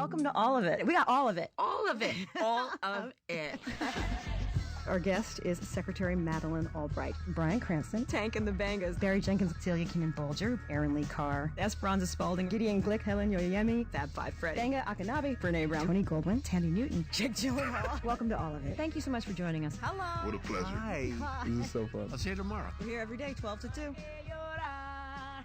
Welcome to all of it. We got all of it. All of it. All of it. Our guest is Secretary Madeleine Albright, Bryan Cranston, Tank and the Bangas, Barry Jenkins, Celia Keenan-Bolger, Aaron Lee Carr, Esperanza Spalding, Gideon Glick, Helen Yoyemi, Fab Five Freddy, Benga Akanabe, Brene Brown, Tony Goldwyn, Tandy Newton, Jake Gyllenhaal. Welcome to all of it. Thank you so much for joining us. Hello. What a pleasure. Hi. This is so fun. I'll see you tomorrow. We're here every day, 12 to 2.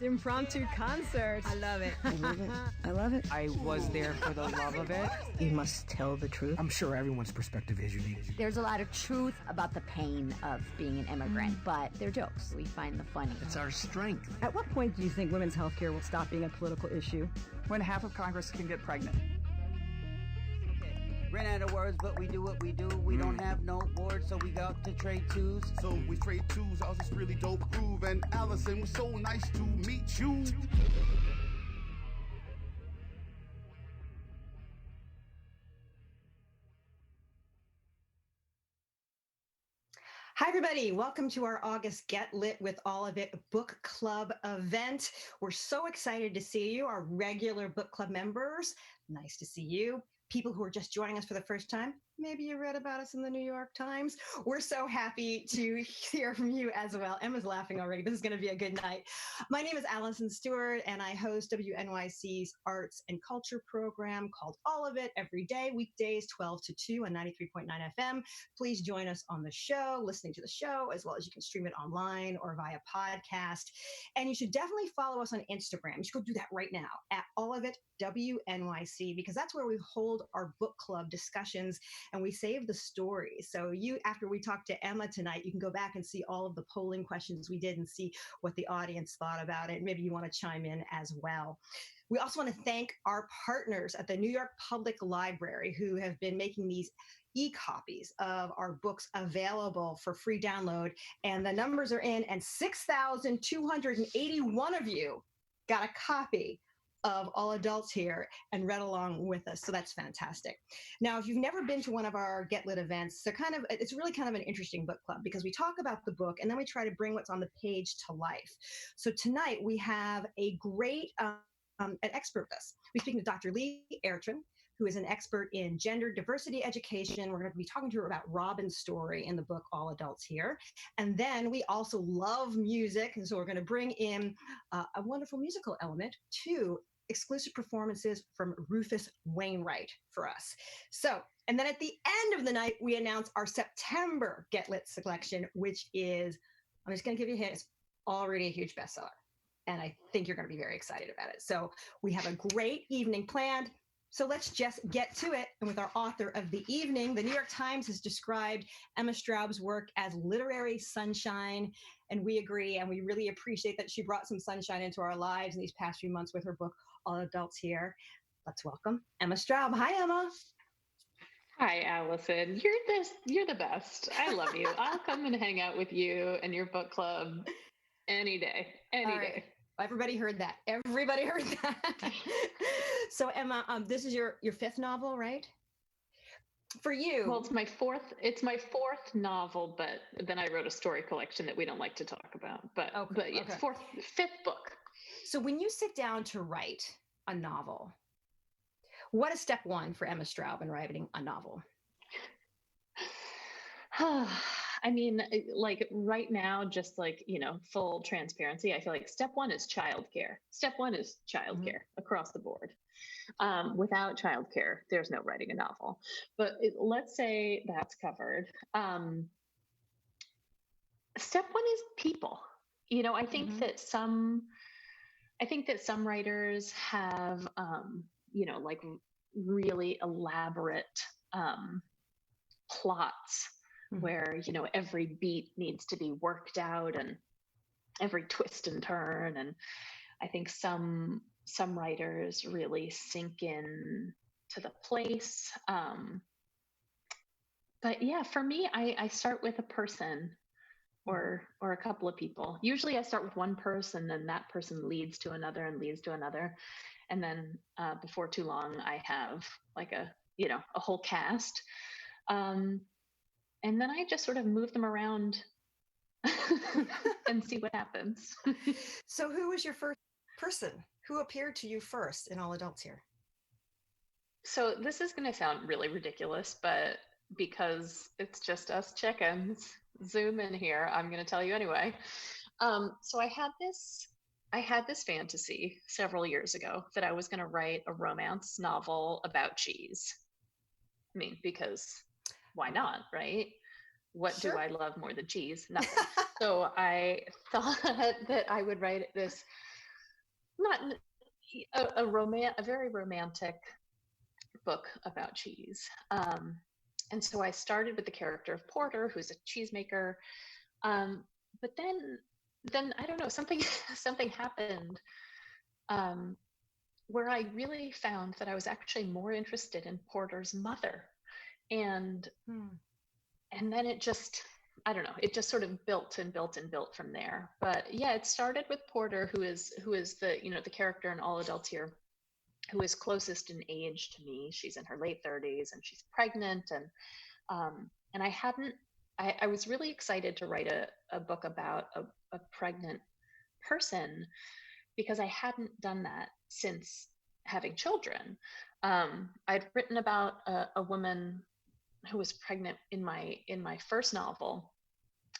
Impromptu concert. I love it. I love it. I love it. I was there for the love of it. You must tell the truth. I'm sure everyone's perspective is unique. There's a lot of truth about the pain of being an immigrant, but they're jokes. We find the funny. It's our strength. At what point do you think women's health care will stop being a political issue? When half of Congress can get pregnant. Ran out of words, but we do what we do. We don't have no board, so we got to trade twos. So we trade twos. I was this really dope groove, and Allison was so nice to meet you. Hi, everybody. Welcome to our August Get Lit with All of It book club event. We're so excited to see you, our regular book club members. Nice to see you. People who are just joining us for the first time, maybe you read about us in the New York Times. We're so happy to hear from you as well. Emma's laughing already. This is going to be a good night. My name is Allison Stewart, and I host WNYC's arts and culture program called All of It every day, weekdays 12 to 2 on 93.9 FM. Please join us on the show, listening to the show, as well as you can stream it online or via podcast. And you should definitely follow us on Instagram. You should go do that right now at All of It WNYC, because that's where we hold our book club discussions and we save the stories. So you, after we talk to Emma tonight, you can go back and see all of the polling questions we did and see what the audience thought about it. Maybe you want to chime in as well. We also want to thank our partners at the New York Public Library who have been making these e-copies of our books available for free download. And the numbers are in, and 6,281 of you got a copy of All Adults Here and read along with us. So that's fantastic. Now, if you've never been to one of our Get Lit events, it's really kind of an interesting book club because we talk about the book and then we try to bring what's on the page to life. So tonight we have a great an expert with us. We're speaking to Dr. Lee Airtron, who is an expert in gender diversity education. We're going to be talking to her about Robin's story in the book All Adults Here. And then we also love music, and so we're going to bring in a wonderful musical element to exclusive performances from Rufus Wainwright for us. So, and then at the end of the night, we announce our September Get Lit selection, which is, I'm just going to give you a hint, it's already a huge bestseller. And I think you're going to be very excited about it. So we have a great evening planned. So let's just get to it. And with our author of the evening, the New York Times has described Emma Straub's work as literary sunshine. And we agree. And we really appreciate that she brought some sunshine into our lives in these past few months with her book, All Adults Here. Let's welcome Emma Straub. Hi, Emma. Hi, Allison. You're the best. I love you. I'll come and hang out with you and your book club any day, any day. Everybody heard that. Everybody heard that. So Emma, this is your fifth novel, right? For you. Well, it's my fourth novel, but then I wrote a story collection that we don't like to talk about. But yeah, it's fifth book. So when you sit down to write a novel, what is step one for Emma Straub in writing a novel? I mean, like right now, just like, full transparency, I feel like step one is childcare. Step one is childcare across the board. Without childcare, there's no writing a novel. But let's say that's covered. Step one is people. I think that some writers have, like really elaborate plots where, every beat needs to be worked out and every twist and turn. And I think some writers really sink in to the place. But yeah, for me, I start with a person or a couple of people. Usually I start with one person and that person leads to another and leads to another. And then before too long, I have like a whole cast. And then I just sort of move them around and see what happens. So who was your first person? Who appeared to you first in All Adults Here? So this is going to sound really ridiculous, but because it's just us chickens, Zoom in here, I'm going to tell you anyway. So I had this fantasy several years ago that I was going to write a romance novel about cheese. I mean, because why not, right? What do I love more than cheese? Nothing. So I thought that I would write this, not a very romantic book about cheese. And so I started with the character of Porter, who's a cheesemaker. But then I don't know, something happened where I really found that I was actually more interested in Porter's mother. And then it just, I don't know, it just sort of built and built and built from there. But yeah, it started with Porter, who is the, the character in All Adults Here, who is closest in age to me. She's in her late 30s and she's pregnant. And I was really excited to write a book about a pregnant person, because I hadn't done that since having children. I'd written about a woman who was pregnant in my first novel.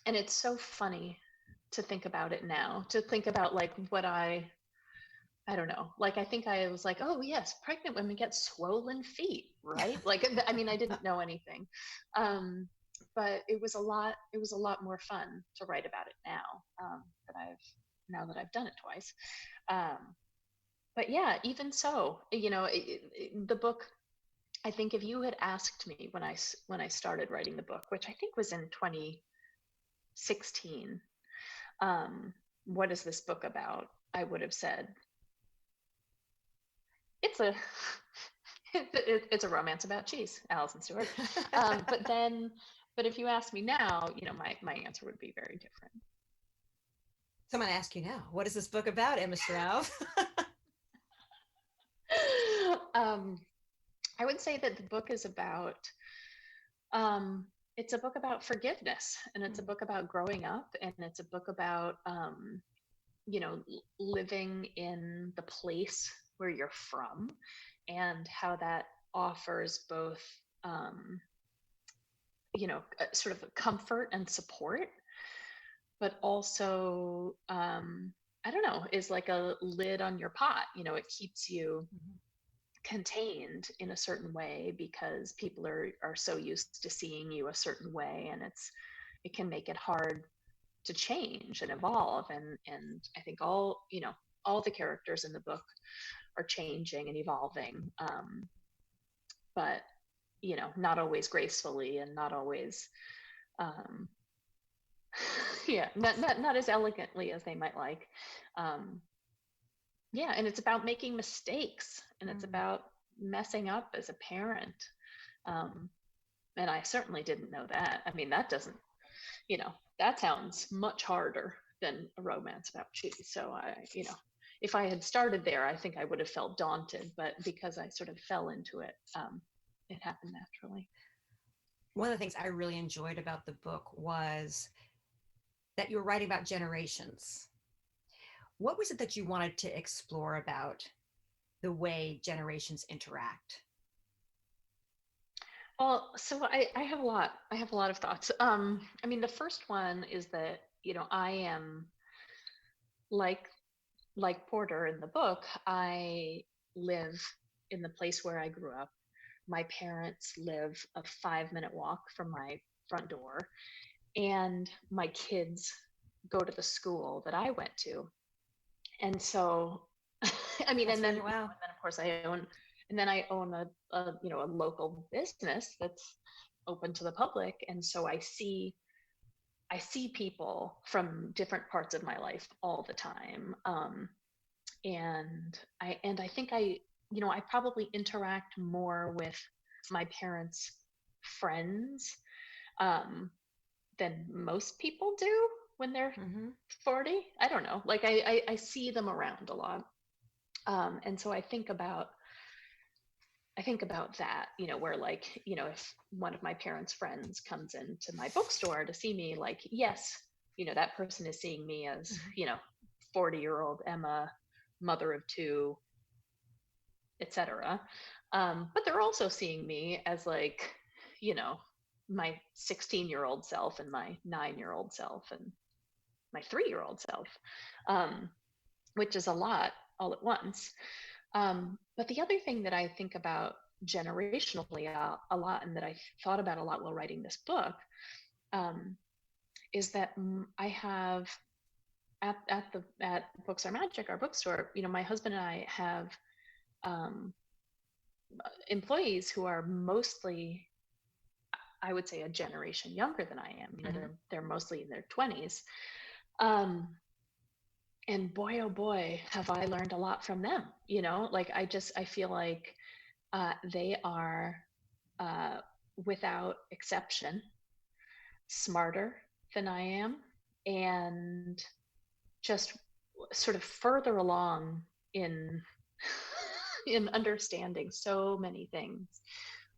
And it's so funny to think about it now, to think about like what I don't know, like I think I was like, oh yes, pregnant women get swollen feet, right? Like, I mean, I didn't know anything. But it was a lot more fun to write about it now that I've done it twice. But yeah, even so, the book, I think if you had asked me when I started writing the book, which I think was in 2016, what is this book about? I would have said, it's a romance about cheese, Alison Stewart. But if you ask me now, my answer would be very different. So I'm going to ask you now, what is this book about, Emma Straub? I would say that the book is about, it's a book about forgiveness, and it's a book about growing up, and it's a book about, living in the place where you're from, and how that offers both, sort of comfort and support, but also, I don't know, is like a lid on your pot. It keeps you contained in a certain way because people are so used to seeing you a certain way, and it can make it hard to change and evolve. And I think all the characters in the book are changing and evolving, but not always gracefully, and not always not as elegantly as they might like. And it's about making mistakes, and it's about messing up as a parent, and I certainly didn't know that. I mean, that doesn't, that sounds much harder than a romance about cheese. So if I had started there, I think I would have felt daunted, but because I sort of fell into it, it happened naturally. One of the things I really enjoyed about the book was that you were writing about generations. What was it that you wanted to explore about the way generations interact? Well, so I have a lot of thoughts. I mean, the first one is that, I am like Porter in the book, I live in the place where I grew up. My parents live a 5-minute walk from my front door, and my kids go to the school that I went to. And so, I mean, and then, wow. And then of course I own a local business that's open to the public. And so I see people from different parts of my life all the time. And I think I probably interact more with my parents' friends than most people do when they're 40. I don't know. Like I see them around a lot. And so I think about that, where like, if one of my parents' friends comes into my bookstore to see me, like, yes, that person is seeing me as, 40-year-old Emma, mother of 2, etc. But they're also seeing me as like, you know, my 16-year-old self and my 9-year-old self and my 3-year-old self, which is a lot all at once. But the other thing that I think about generationally a lot, and that I thought about a lot while writing this book, is that I have at Books Are Magic, our bookstore, you know, my husband and I have employees who are mostly, I would say, a generation younger than I am. You know, they're mostly in their 20s. And boy, oh boy, have I learned a lot from them. You know, like I feel like they are, without exception, smarter than I am, and just sort of further along in in understanding so many things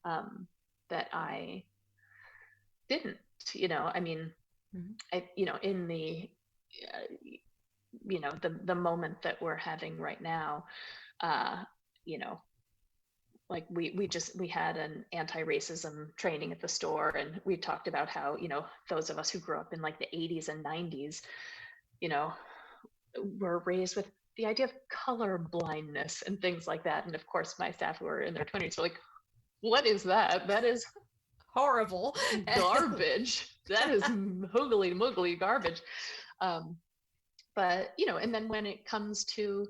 that I didn't. You know, I mean, you know, in the you know, the moment that we're having right now, you know, like we had an anti-racism training at the store, and we talked about how, you know, those of us who grew up in like the 80s and 90s, you know, were raised with the idea of color blindness and things like that. And of course, my staff who are in their 20s were like, what is that? That is Horrible. garbage. That is hoogly moogly garbage. But, you know, and then when it comes to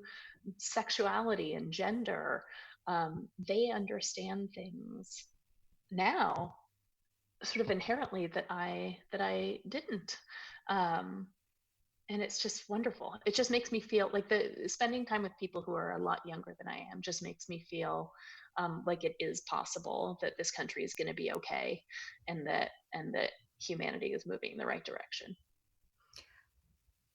sexuality and gender, they understand things now sort of inherently that I didn't. And it's just wonderful. It just makes me feel like spending time with people who are a lot younger than I am just makes me feel like it is possible that this country is going to be okay, and that humanity is moving in the right direction.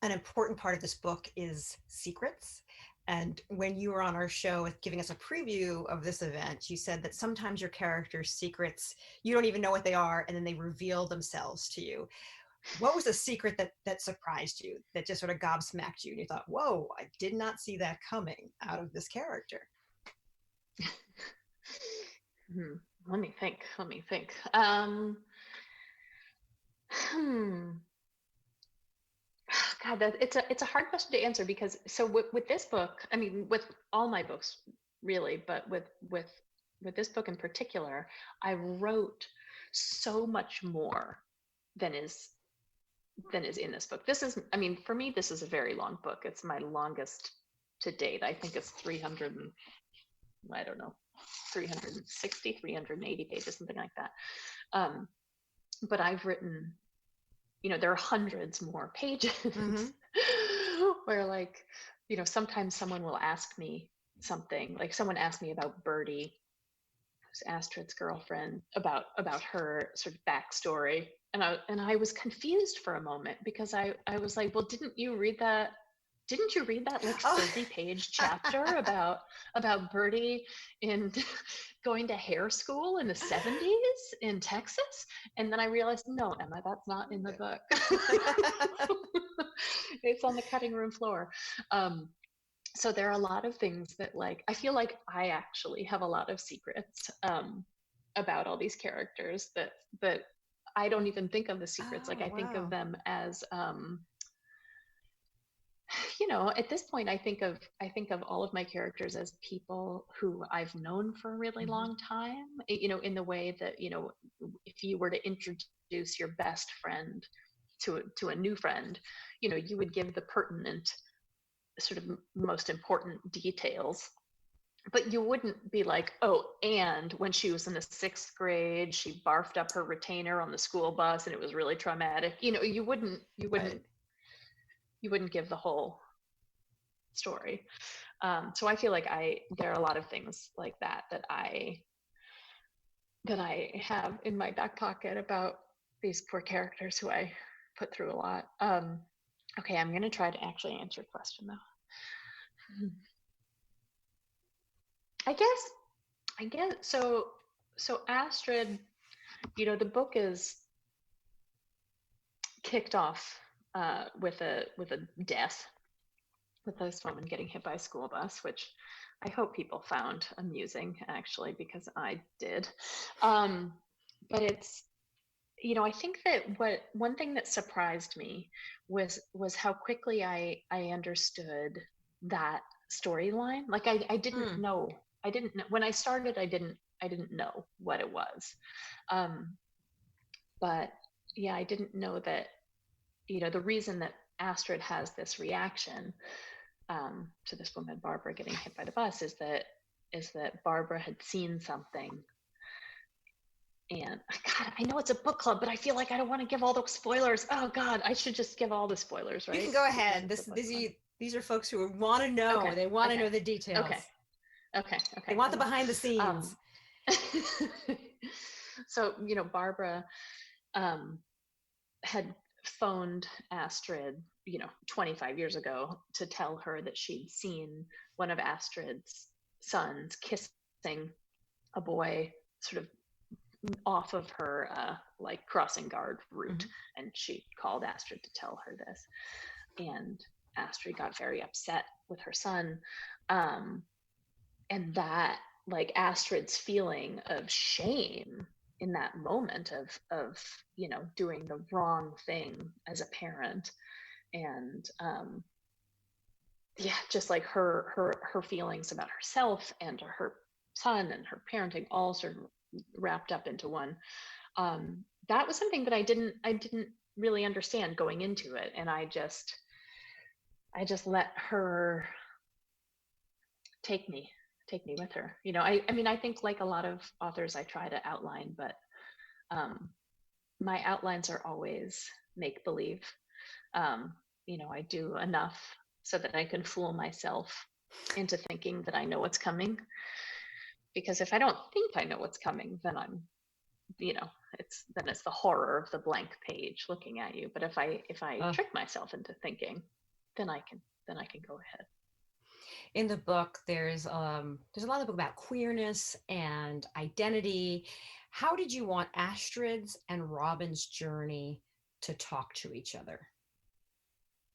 An important part of this book is secrets. And when you were on our show giving us a preview of this event, you said that sometimes your characters' secrets, you don't even know what they are, and then they reveal themselves to you. What was a secret that surprised you, that just sort of gobsmacked you, and you thought, whoa, I did not see that coming out of this character? Let me think. God, it's a hard question to answer, because so with this book, I mean, with all my books really, but with this book in particular, I wrote so much more than is in this book. This is, I mean, for me, this is a very long book. It's my longest to date. I think it's 360, 380 pages, something like that. But I've written, you know, there are hundreds more pages where, like, you know, sometimes someone will ask me something, like someone asked me about Birdie, who's Astrid's girlfriend, about her sort of backstory. And I was confused for a moment, because I was like, well, didn't you read that like 30-page chapter about Birdie in going to hair school in the 70s in Texas? And then I realized, no, Emma, that's not in the book. It's on the cutting room floor. So there are a lot of things that, like, I feel like I actually have a lot of secrets about all these characters that I don't even think of the secrets. I think of them as, you know, at this point, I think of all of my characters as people who I've known for a really long time, you know, in the way that, you know, if you were to introduce your best friend to a new friend, you know, you would give the pertinent, sort of most important details, but you wouldn't be like, oh, and when she was in the 6th grade, she barfed up her retainer on the school bus and it was really traumatic. You know, you wouldn't give the whole story. So I feel like there are a lot of things like that I have in my back pocket about these poor characters who I put through a lot. Okay, I'm gonna try to actually answer your question though. I guess so Astrid, you know, the book is kicked off with a death, with this woman getting hit by a school bus, which I hope people found amusing, actually, because I did. But it's, I think that one thing that surprised me was how quickly I understood that storyline. Like I didn't know. When I started, I didn't know what it was. But yeah, I didn't know that, the reason that Astrid has this reaction to this woman, Barbara, getting hit by the bus is that Barbara had seen something. And God, I know it's a book club, but I feel like I don't want to give all the spoilers. Oh God, I should just give all the spoilers, right? You can go ahead. These are folks who want to know. Okay. They want to know the details. Okay. They want the behind the scenes. So, Barbara had phoned Astrid, 25 years ago to tell her that she'd seen one of Astrid's sons kissing a boy sort of off of her crossing guard route. And she called Astrid to tell her this, and Astrid got very upset with her son, and that Astrid's feeling of shame in that moment of doing the wrong thing as a parent, and just like her feelings about herself and her son and her parenting all sort of wrapped up into one. That was something that I didn't really understand going into it, and I just let her take me with her. I mean, I think like a lot of authors, I try to outline, but my outlines are always make believe. I do enough so that I can fool myself into thinking that I know what's coming. Because if I don't think I know what's coming, then I'm, it's the horror of the blank page looking at you. But if I trick myself into thinking, then I can go ahead. In the book, there's a lot of book about queerness and identity. How did you want Astrid's and Robin's journey to talk to each other?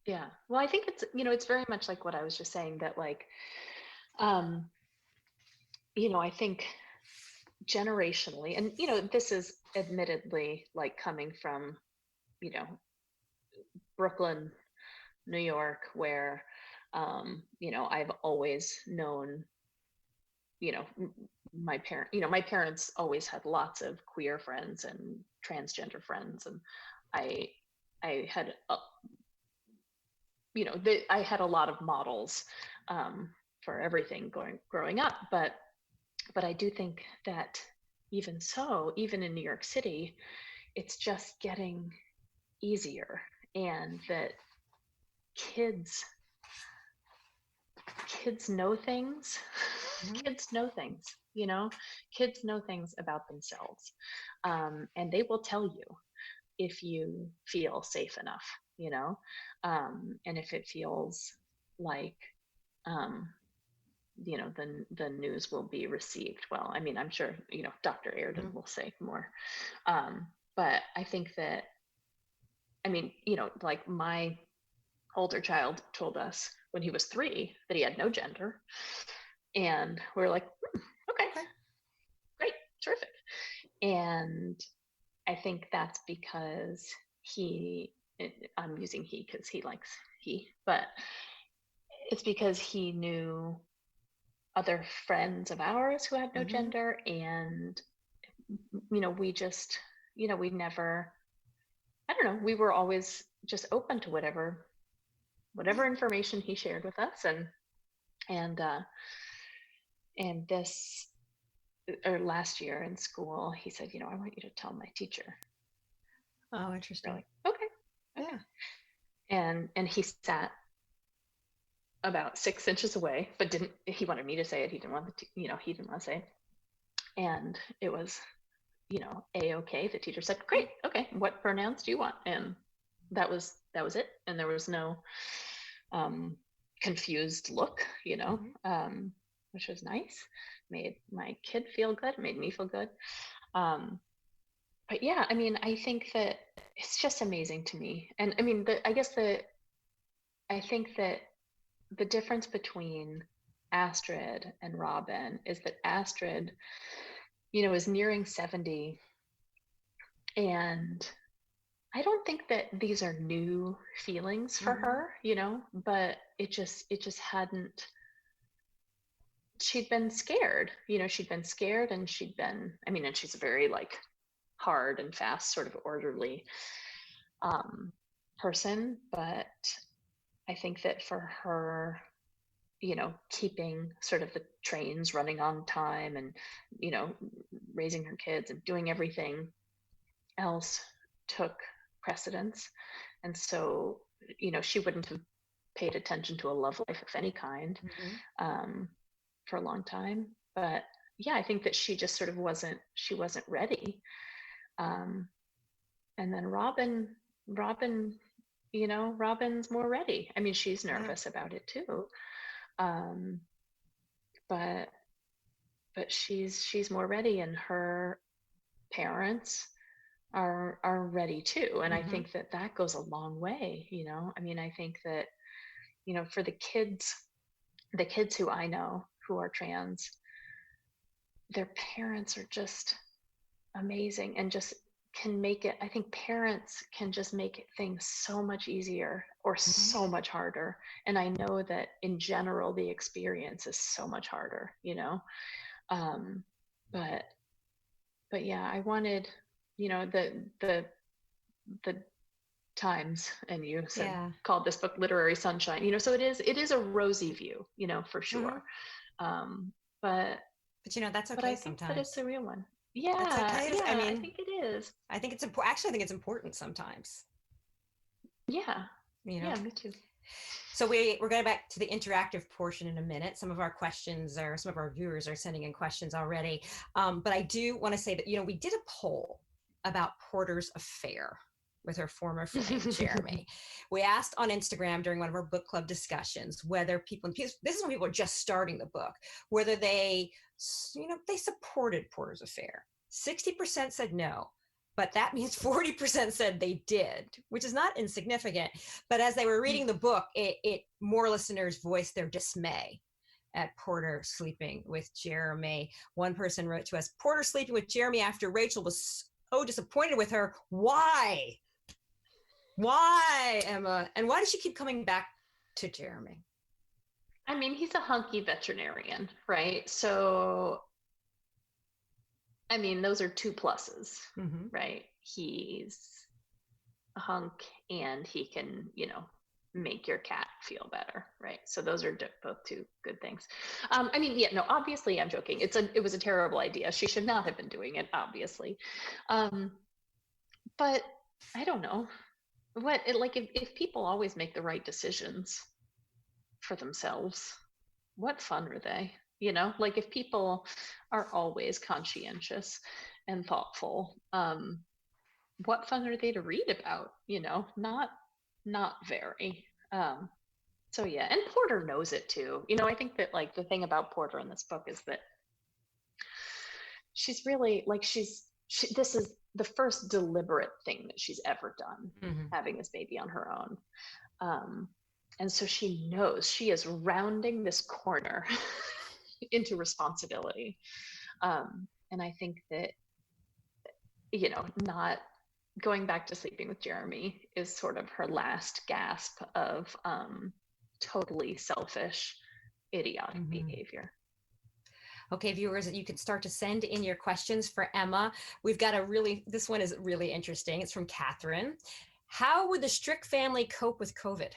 Yeah, well, I think it's it's very much like what I was just saying, that I think generationally, and this is admittedly coming from Brooklyn, New York, where I've always known my parents always had lots of queer friends and transgender friends, and I had I had a lot of models for everything growing up, but I do think that even in New York City, it's just getting easier, and that kids know things. Kids know things, kids know things about themselves, and they will tell you if you feel safe enough, and if it feels like the news will be received well. I mean, I'm sure Dr. Airden will say more, but I think that, I mean, my older child told us when he was 3 that he had no gender, and we're like, okay, great, terrific. And I think that's because I'm using he because he likes he, but it's because he knew other friends of ours who had no gender, and we just we never, I don't know, we were always just open to whatever information he shared with us, and this, or last year in school, he said, I want you to tell my teacher. Oh, interesting. Like, okay. Yeah. And he sat about 6 inches away, but he wanted me to say it. He didn't want he didn't want to say it. And it was, A-okay. The teacher said, great. Okay. What pronouns do you want? And that was it. And there was no confused look, which was nice. Made my kid feel good, made me feel good. But yeah, I mean, I think that it's just amazing to me. And I mean, I think that the difference between Astrid and Robin is that Astrid, is nearing 70, and I don't think that these are new feelings for her, but it just hadn't, she'd been scared, she'd been scared, and and she's a very like hard and fast sort of orderly person, but I think that for her, keeping sort of the trains running on time and, raising her kids and doing everything else took precedence. And so, she wouldn't have paid attention to a love life of any kind for a long time. But yeah, I think that she just sort of wasn't ready. And then Robin, Robin's more ready. I mean, she's nervous about it too. But she's more ready, and her parents are ready too. And I think that goes a long way, I mean, I think that, for the kids who I know who are trans, their parents are just amazing and just can make it. I think parents can just make things so much easier or so much harder. And I know that in general, the experience is so much harder, but yeah, I wanted, the Times, and you said, called this book Literary Sunshine, so it is a rosy view, for sure. But that's okay. But I sometimes think that it's a real one. Yeah, that's okay. yeah, I mean, I think it is. I think it's important. Actually, I think it's important sometimes. Yeah. Yeah, me too. So we're going back to the interactive portion in a minute. Some of our viewers are sending in questions already. But I do want to say that, we did a poll about Porter's affair with her former friend, Jeremy. We asked on Instagram during one of our book club discussions whether this is when people are just starting the book, whether they supported Porter's affair. 60% said no, but that means 40% said they did, which is not insignificant. But as they were reading the book, more listeners voiced their dismay at Porter sleeping with Jeremy. One person wrote to us, Porter sleeping with Jeremy after Rachel was so disappointed with her. Why? Why, Emma? And why does she keep coming back to Jeremy? I mean, he's a hunky veterinarian, right? So, I mean, those are two pluses, right? He's a hunk and he can, make your cat feel better, right? So those are both two good things. I mean, yeah, no, obviously I'm joking. It was a terrible idea. She should not have been doing it, obviously. But I don't know. If people always make the right decisions for themselves, what fun are they? If people are always conscientious and thoughtful, what fun are they to read about? Not very. So yeah, and Porter knows it too. I think that the thing about Porter in this book is that she's really this is the first deliberate thing that she's ever done, having this baby on her own. And so she knows she is rounding this corner into responsibility. And I think that, not going back to sleeping with Jeremy is sort of her last gasp of totally selfish, idiotic behavior. Okay, viewers, you can start to send in your questions for Emma. We've got this one is really interesting. It's from Catherine. How would the Strick family cope with COVID?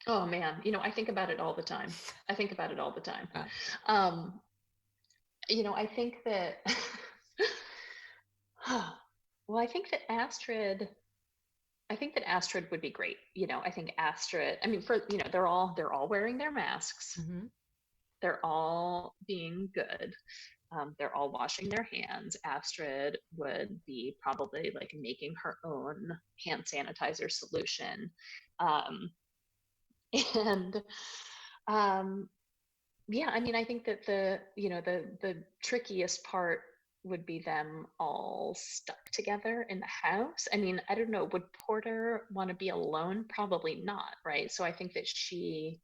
Oh man, I think about it all the time. I think that, well, I think that Astrid would be great. I think Astrid, they're all wearing their masks. They're all being good. They're all washing their hands. Astrid would be probably making her own hand sanitizer solution. Yeah, I think that the trickiest part would be them all stuck together in the house. I don't know, would Porter want to be alone? Probably not, right? So I think that she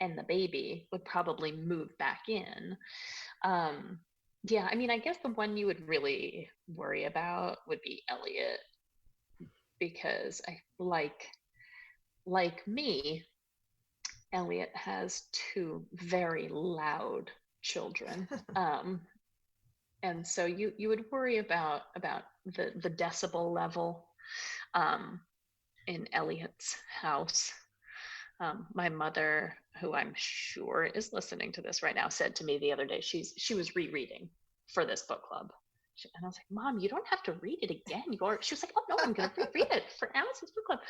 and the baby would probably move back in. Yeah, I mean, I guess the one you would really worry about would be Elliot, because I like me, Elliot has two very loud children. And so you would worry about the decibel level in Elliot's house. My mother, who I'm sure is listening to this right now, said to me the other day, she was rereading for this book club. And I was like, Mom, you don't have to read it again. She was like, oh no, I'm going to reread it for Allison's book club.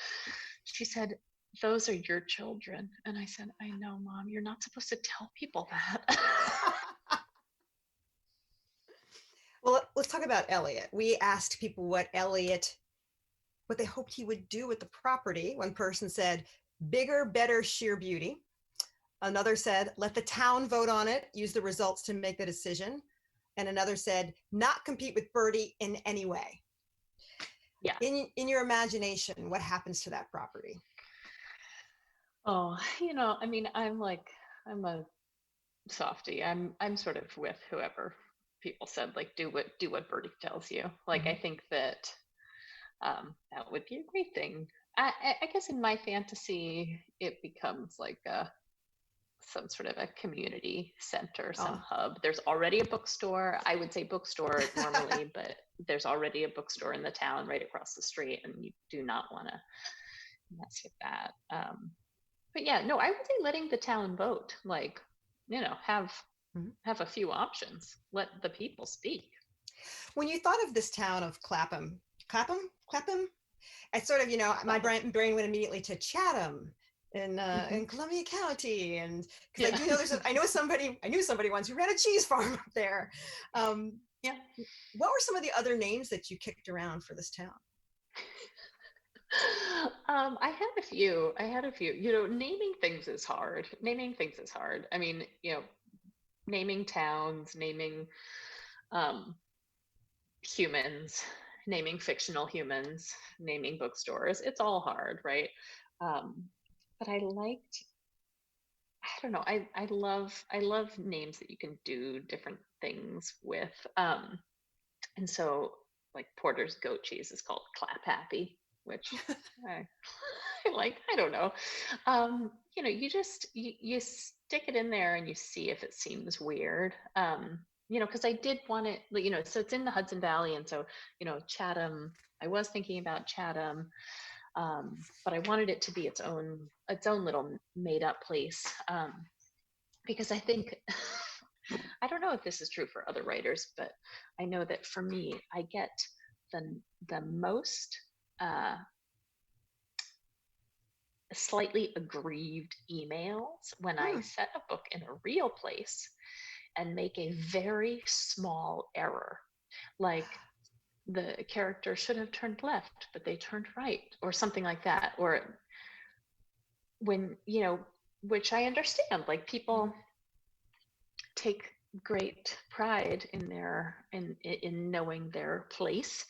She said, those are your children. And I said, I know, Mom, you're not supposed to tell people that. Well, let's talk about Elliot. We asked people what they hoped he would do with the property. One person said, bigger, better, sheer beauty. Another said, let the town vote on it, use the results to make the decision. And another said, not compete with Birdie in any way. Yeah. In your imagination, what happens to that property? Oh, I mean, I'm a softie. I'm sort of with whoever people said, like, do what Birdie tells you. Like, I think that that would be a great thing. I guess in my fantasy, it becomes like some sort of a community center, some hub. There's already a bookstore. I would say bookstore normally, but there's already a bookstore in the town right across the street, and you do not want to mess with that. But yeah, no, I would say letting the town vote, like, have a few options. Let the people speak. When you thought of this town of Clapham, I sort of, my brain went immediately to Chatham in Columbia County, and because I do know I knew somebody once who ran a cheese farm up there. Yeah. What were some of the other names that you kicked around for this town? I had a few. Naming things is hard. I mean, naming towns, naming humans, naming fictional humans, naming bookstores. It's all hard, right? But I don't know. I love names that you can do different things with. And so, like, Porter's goat cheese is called Clap Happy, which I like. I don't know. You just you stick it in there and you see if it seems weird. Because I did want it, so it's in the Hudson Valley, and so Chatham. I was thinking about Chatham, but I wanted it to be its own little made up place, because I think I don't know if this is true for other writers, but I know that for me, I get the most slightly aggrieved emails when I set a book in a real place and make a very small error, like the character should have turned left, but they turned right, or something like that. Or when, which I understand, like, people take great pride in knowing their place.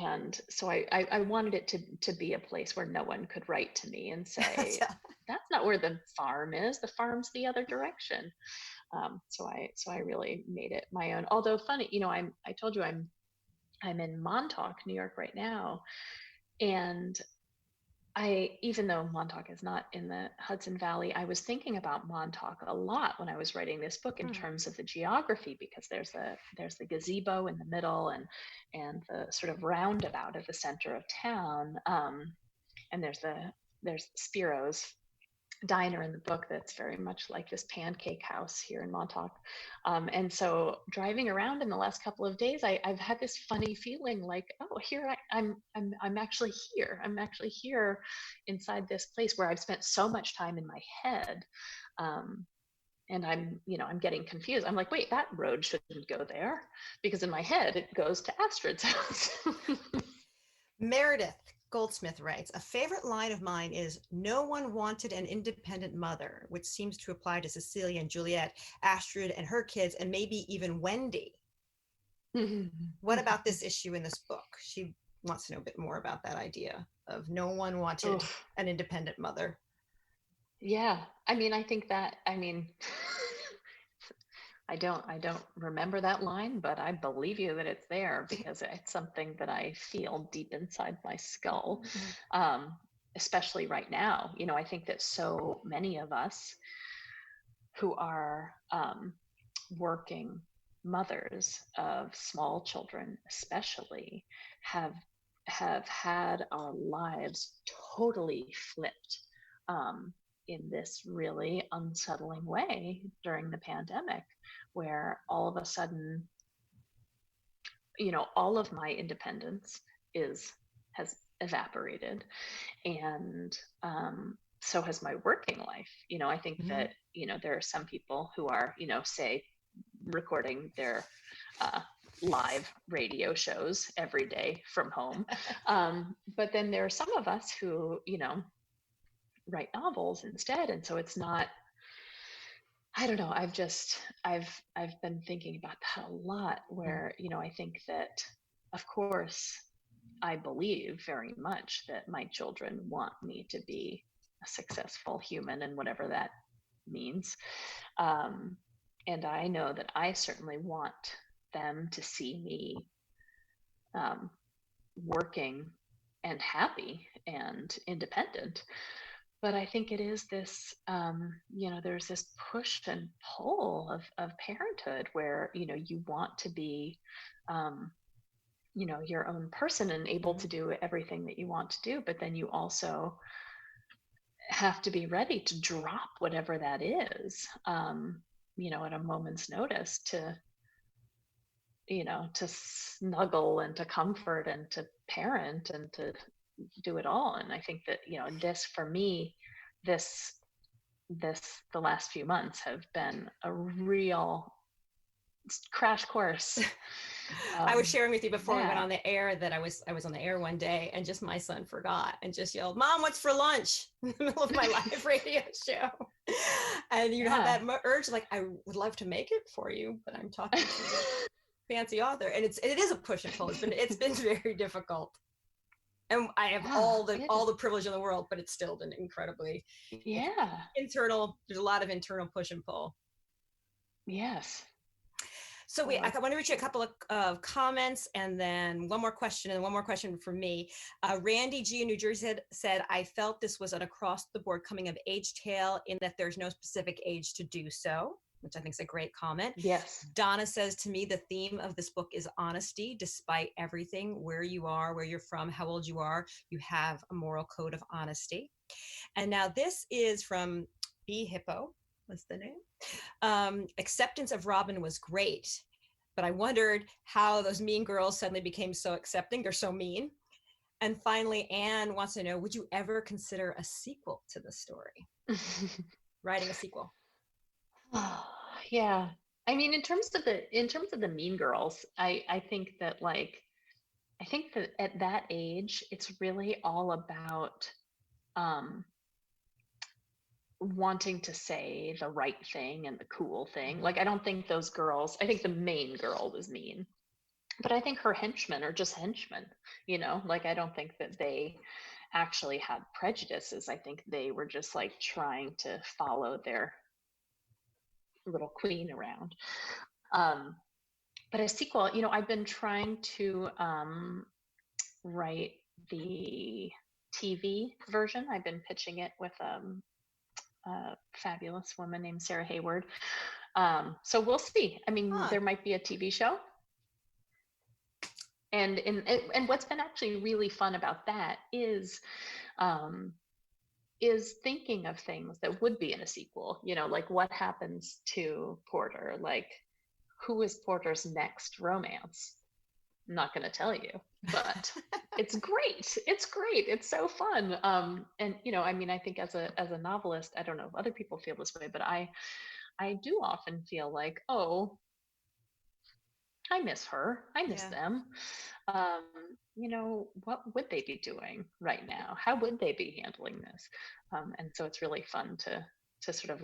And so I wanted it to be a place where no one could write to me and say, that's not where the farm is. The farm's the other direction. So I really made it my own. Although funny, I told you I'm in Montauk, New York right now. And even though Montauk is not in the Hudson Valley, I was thinking about Montauk a lot when I was writing this book in terms of the geography, because there's the gazebo in the middle and the sort of roundabout at the center of town, and there's Spiro's diner in the book that's very much like this pancake house here in Montauk. And so driving around in the last couple of days, I've had this funny feeling like, oh, here I'm actually here. I'm actually here inside this place where I've spent so much time in my head. And I'm getting confused. I'm like, wait, that road shouldn't go there, because in my head it goes to Astrid's house. Meredith Goldsmith writes, a favorite line of mine is, no one wanted an independent mother, which seems to apply to Cecilia and Juliet, Astrid and her kids, and maybe even Wendy. What about this issue in this book? She wants to know a bit more about that idea of no one wanted an independent mother. Yeah. I mean, I think that, I mean, I don't remember that line, but I believe you that it's there because it's something that I feel deep inside my skull. Especially right now. You know, I think that so many of us who are working mothers of small children especially have had our lives totally flipped in this really unsettling way during the pandemic, where all of a sudden, you know, all of my independence has evaporated, and so has my working life. You know, I think that, you know, there are some people who are, you know, say recording their live radio shows every day from home. But then there are some of us who, you know, write novels instead. And so it's not, I don't know, I've been thinking about that a lot, where, you know, I think that, of course, I believe very much that my children want me to be a successful human, and whatever that means. And I know that I certainly want them to see me working and happy and independent. But I think it is this, you know, there's this push and pull of parenthood where, you know, you want to be, you know, your own person and able to do everything that you want to do. But then you also have to be ready to drop whatever that is, you know, at a moment's notice to, you know, to snuggle and to comfort and to parent and to do it all. And I think that, you know, this, for me, this the last few months have been a real crash course. I was sharing with you before we went on the air that I was on the air one day, and just my son forgot and just yelled, "Mom, what's for lunch?" in the middle of my live radio show. And you have that urge, like, I would love to make it for you, but I'm talking to a fancy author, and it is a push and pull. It's been very difficult. And I have all the privilege in the world, but it's still been incredibly internal. There's a lot of internal push and pull. Yes. So I want to read you a couple of comments, and then one more question, and one more question from me. Randy G in New Jersey said, I felt this was an across-the-board coming-of-age tale in that there's no specific age to do so, which I think is a great comment. Yes. Donna says, to me, the theme of this book is honesty. Despite everything, where you are, where you're from, how old you are, you have a moral code of honesty. And now this is from B Hippo. What's the name? Acceptance of Robin was great, but I wondered how those mean girls suddenly became so accepting. They're so mean. And finally, Anne wants to know, would you ever consider a sequel to the story? Writing a sequel. Oh, yeah. I mean, in terms of the mean girls, I think that at that age, it's really all about wanting to say the right thing and the cool thing. Like, I don't think those girls, I think the main girl was mean, but I think her henchmen are just henchmen, you know, like, I don't think that they actually had prejudices. I think they were just like trying to follow their little queen around. But a sequel, you know, I've been trying to write the TV version. I've been pitching it with a fabulous woman named Sarah Hayward. So we'll see. I mean, there might be a TV show. And what's been actually really fun about that is thinking of things that would be in a sequel. You know, like, what happens to Porter? Like, who is Porter's next romance? I'm not going to tell you, but it's great. It's great. It's so fun. And, you know, I mean, I think as a novelist, I don't know if other people feel this way, but I do often feel like, oh, I miss her. I miss them. You know, what would they be doing right now? How would they be handling this? And so it's really fun to sort of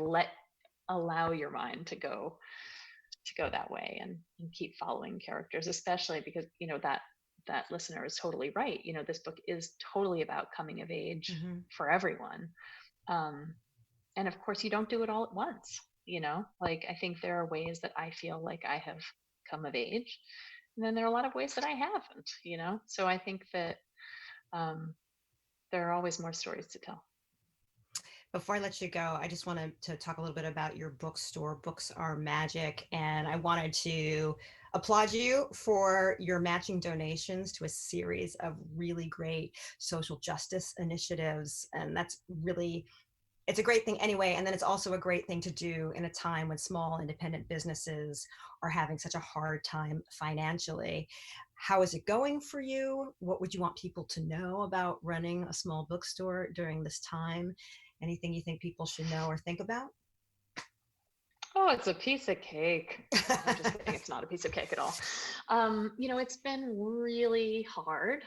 allow your mind to go that way and keep following characters, especially because, you know, that listener is totally right. You know, this book is totally about coming of age for everyone. and of course, you don't do it all at once. Like, I think there are ways that I feel like I have come of age, and then there are a lot of ways that I haven't. So I think that there are always more stories to tell. Before I let you go, I just wanted to talk a little bit about your bookstore. Books are magic, and I wanted to applaud you for your matching donations to a series of really great social justice initiatives. And it's a great thing anyway. And then it's also a great thing to do in a time when small independent businesses are having such a hard time financially. How is it going for you? What would you want people to know about running a small bookstore during this time? Anything you think people should know or think about? Oh, it's a piece of cake. I'm just kidding. It's not a piece of cake at all. It's been really hard.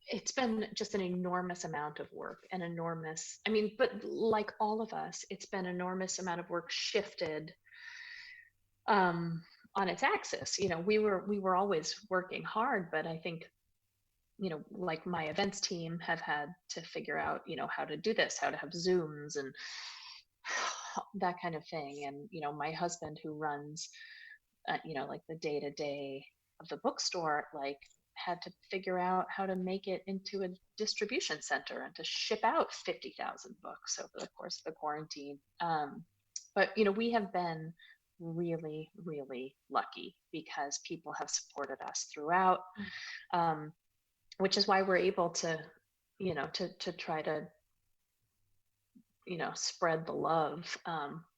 It's been just an enormous amount of work, but like all of us, it's been an enormous amount of work shifted on its axis. We were always working hard, but I think, like my events team have had to figure out, how to do this, how to have Zooms and that kind of thing. And, my husband, who runs, like the day-to-day of the bookstore, like had to figure out how to make it into a distribution center and to ship out 50,000 books over the course of the quarantine. But, we have been really, really lucky because people have supported us throughout. Which is why we're able to, to try to, spread the love.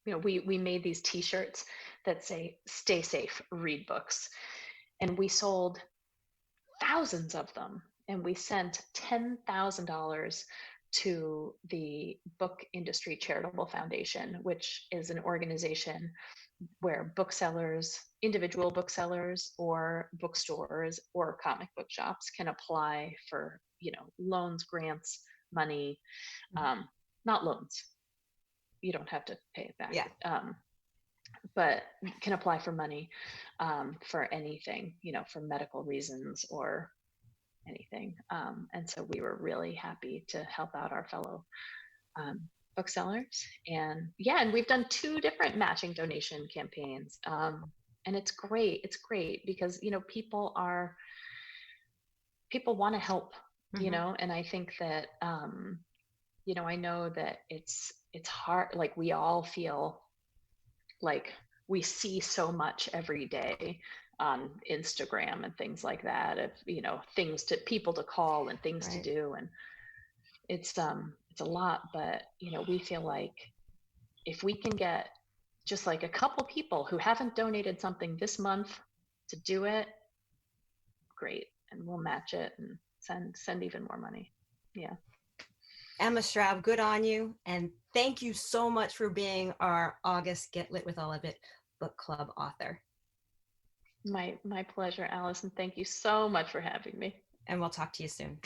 We made these T-shirts that say, "Stay safe, read books," and we sold thousands of them, and we sent $10,000 to the Book Industry Charitable Foundation, which is an organization where booksellers, individual booksellers or bookstores or comic book shops can apply for, loans, grants, money, not loans. You don't have to pay it back. Yeah. But can apply for money for anything, for medical reasons or anything. And so we were really happy to help out our fellow booksellers. And we've done 2 different matching donation campaigns. And it's great. It's great because, people want to help, and I think that, I know that it's hard. Like, we all feel like we see so much every day on Instagram and things like that of, things to people to call and things to do. And it's a lot, but, we feel like if we can get just like a couple people who haven't donated something this month to do it, great. And we'll match it and send even more money. Yeah. Emma Straub, good on you. And thank you so much for being our August Get Lit with All of It book club author. My pleasure, Alice. And thank you so much for having me. And we'll talk to you soon.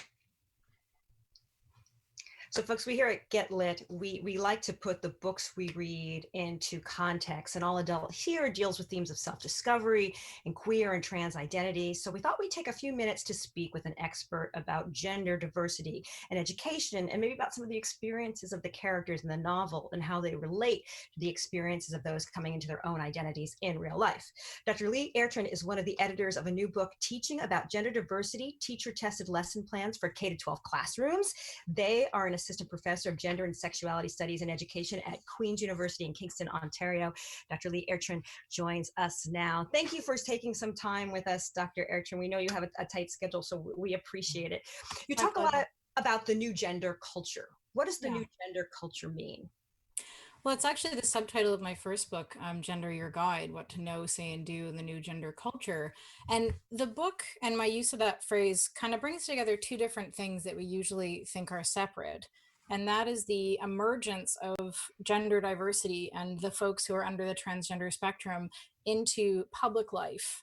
So folks, we here at Get Lit, we like to put the books we read into context, and All Adult here deals with themes of self-discovery and queer and trans identity. So we thought we'd take a few minutes to speak with an expert about gender diversity and education, and maybe about some of the experiences of the characters in the novel and how they relate to the experiences of those coming into their own identities in real life. Dr. Lee Airtron is one of the editors of a new book teaching about gender diversity, teacher-tested lesson plans for K-12 classrooms. They are an assistant professor of gender and sexuality studies and education at Queen's University in Kingston, Ontario. Dr. Lee Airtron joins us now. Thank you for taking some time with us, Dr. Airtron. We know you have a tight schedule, so we appreciate it. You talk a lot about the new gender culture. What does the new gender culture mean? Well, it's actually the subtitle of my first book, Gender Your Guide, What to Know, Say, and Do in the New Gender Culture. And the book and my use of that phrase kind of brings together 2 different things that we usually think are separate. And that is the emergence of gender diversity and the folks who are under the transgender spectrum into public life,